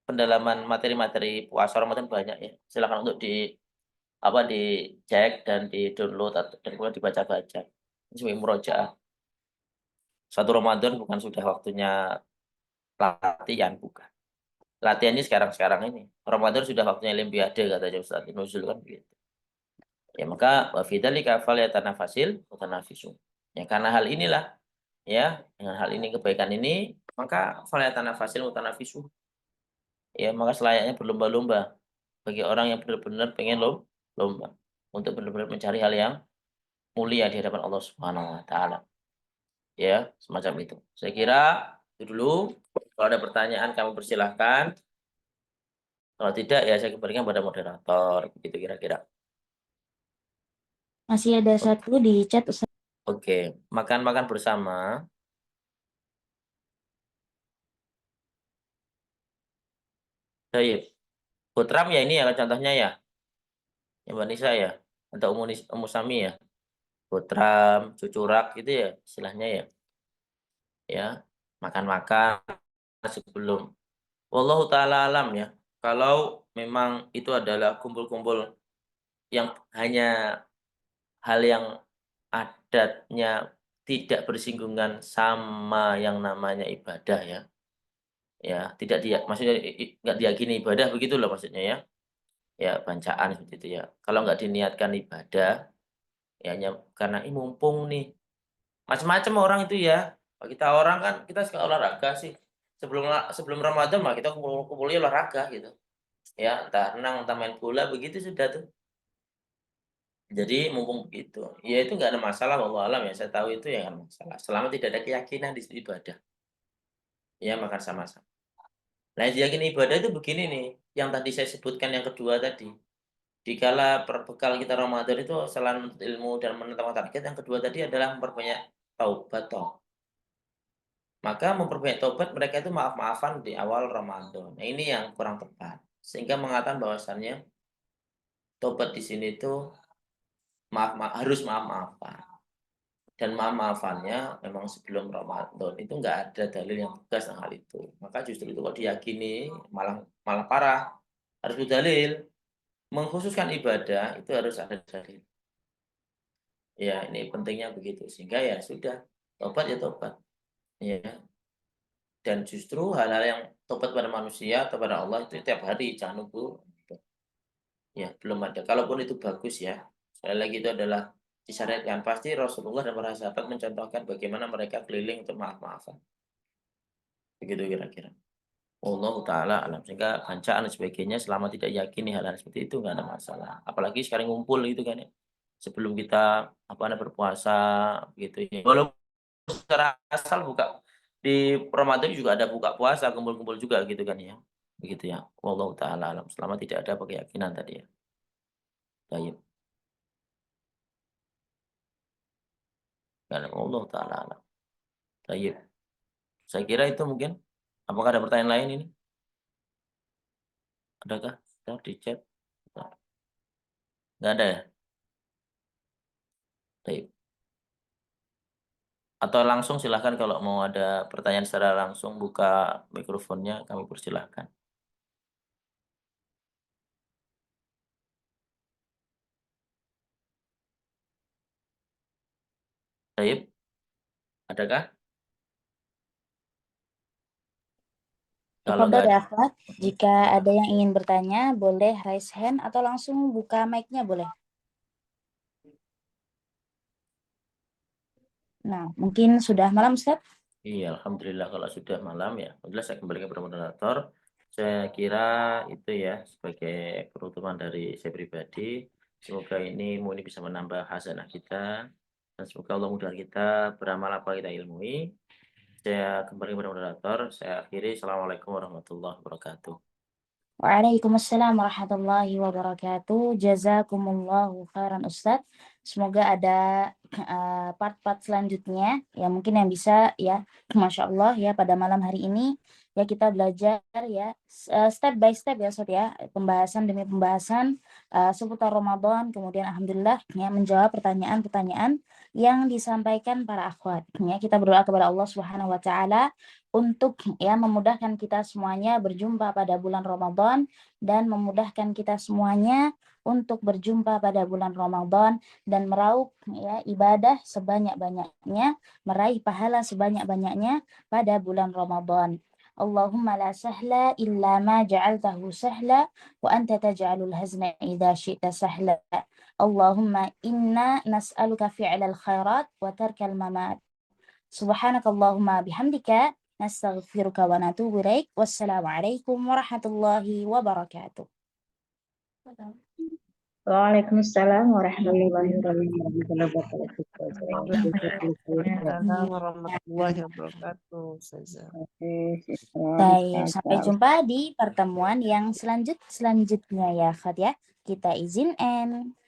pendalaman materi-materi puasa Ramadan banyak ya. Silakan untuk dicek dan di-download dan kemudian dibaca-baca. Sebagai murojaah. Satu Ramadan bukan sudah waktunya latihan, bukan. Latihannya sekarang-sekarang ini. Ramadan sudah waktunya olimpiade katanya Ustaz Nuzul kan begitu. Ya maka wa fi dzalika falyatanafasil mutanafisun. Ya karena hal inilah ya, dengan hal ini kebaikan ini maka falyatanafasil mutanafisun. Ya maka selayaknya berlomba-lomba bagi orang yang benar-benar pengen lomba untuk benar-benar mencari hal yang mulia di hadapan Allah Subhanahu wa taala. Ya, semacam itu. Saya kira itu dulu. Kalau ada pertanyaan kami persilahkan. Kalau tidak ya saya kembalikan pada moderator, begitu kira-kira. Masih ada satu di chat Ustaz. Oke, makan-makan bersama. Baik. Putram ya ini ya contohnya ya, ya Mbak Nisa ya, atau Umu Sami ya. Putram, cucurak gitu ya istilahnya ya. Ya. makan-makan sebelum. Wallahu taala alam ya. Kalau memang itu adalah kumpul-kumpul yang hanya hal yang adatnya tidak bersinggungan sama yang namanya ibadah ya. Ya, tidak maksudnya nggak diyakini ibadah begitu loh maksudnya ya. Ya bancaan seperti itu ya. Kalau nggak diniatkan ibadah, ya hanya karena, mumpung nih, macam-macam orang itu ya. Kalau kita orang kan kita suka olahraga sih. Sebelum Ramadan mah kita kumpul-kumpulnya olahraga gitu. Ya, entah renang, entah main bola, begitu sudah tuh. Jadi mumpung begitu, ya itu nggak ada masalah wallahu alam ya, saya tahu itu ya nggak ada masalah, selama tidak ada keyakinan di situ ibadah, ya makan sama-sama. Nah, yang diyakini ibadah itu begini nih, yang tadi saya sebutkan yang kedua tadi, dikala perbekal kita Ramadan itu selain menuntut ilmu dan menentang target, yang kedua tadi adalah memperbanyak taubat toh. Maka memperbanyak taubat mereka itu maaf-maafan di awal Ramadan. Nah, ini yang kurang tepat. Sehingga mengatakan bahwasannya taubat di sini itu harus maaf-maafan. Dan maaf-maafannya memang sebelum Ramadan itu nggak ada dalil yang tegas tentang hal itu. Maka justru itu kalau diyakini malah malah parah. Harus berdalil. Mengkhususkan ibadah itu harus ada dalil. Ya, ini pentingnya begitu. Sehingga ya sudah, tobat ya tobat. Ya. Dan justru hal-hal yang tobat pada manusia atau pada Allah itu tiap hari, jangan nunggu. Ya, belum ada. Kalaupun itu bagus ya. Sekali lagi itu adalah disyariatkan. Pasti Rasulullah dan para sahabat mencontohkan bagaimana mereka keliling untuk maaf-maafan. Begitu kira-kira. Allah taala alam. Sehingga bancaan dan sebagainya selama tidak yakin hal-hal seperti itu nggak ada masalah. Apalagi sekarang ngumpul gitu kan ya. Sebelum kita apa namanya berpuasa gitu ya. Walaupun secara asal buka di Ramadan juga ada buka puasa, kumpul-kumpul juga gitu kan ya. Begitu ya. Allah taala alam. Selama tidak ada keyakinan tadi ya. Baik. Allah taala alam. Baik. Saya kira itu mungkin. Apakah ada pertanyaan lain ini? Adakah? Kita di chat. Nggak ada ya? Baik. Atau langsung silahkan kalau mau ada pertanyaan secara langsung buka mikrofonnya kami persilahkan. Baik, adakah? Kalau Tafadhol nggak ya, ada, akhwat. Jika ada yang ingin bertanya, boleh raise hand atau langsung buka mic-nya boleh. Nah, mungkin sudah malam, Ustaz. iya alhamdulillah kalau sudah malam ya. Alhamdulillah saya kembali ke moderator. Saya kira itu ya sebagai penutupan dari saya pribadi. Semoga ini bisa menambah hasanah kita dan semoga Allah mudah kita beramal apa kita ilmui. Saya kembali kepada moderator. Saya akhiri. Assalamualaikum warahmatullahi wabarakatuh. Waalaikumsalam warahmatullahi wabarakatuh. Jazakumullahu khairan Ustadz. Semoga ada part-part selanjutnya ya mungkin yang bisa ya Masya Allah ya pada malam hari ini ya kita belajar ya step by step ya Ustadz ya pembahasan demi pembahasan seputar Ramadan kemudian Alhamdulillah ya menjawab pertanyaan-pertanyaan yang disampaikan para akhwat ya kita berdoa kepada Allah Subhanahu wa taala untuk ya memudahkan kita semuanya berjumpa pada bulan Ramadan dan memudahkan kita semuanya untuk berjumpa pada bulan Ramadan dan meraup ya ibadah sebanyak-banyaknya, meraih pahala sebanyak-banyaknya pada bulan Ramadan. Allahumma la sahla illa ma ja'altahu sahla wa anta taj'alul hazna idza syi'ta sahla. Allahumma inna nas'aluka fi'lal khairat wa tarkal mamat. Subhanakallahumma bihamdika nastaghfiruka wa natubu ilaik. Wassalamualaikum warahmatullahi wabarakatuh. Waalaikumsalam warahmatullahi Waalaikumsalam wabarakatuh. warahmatullahi wabarakatuh. Ustazah. Baik, sampai jumpa di pertemuan yang selanjutnya ya, Khat ya. Kita izin end.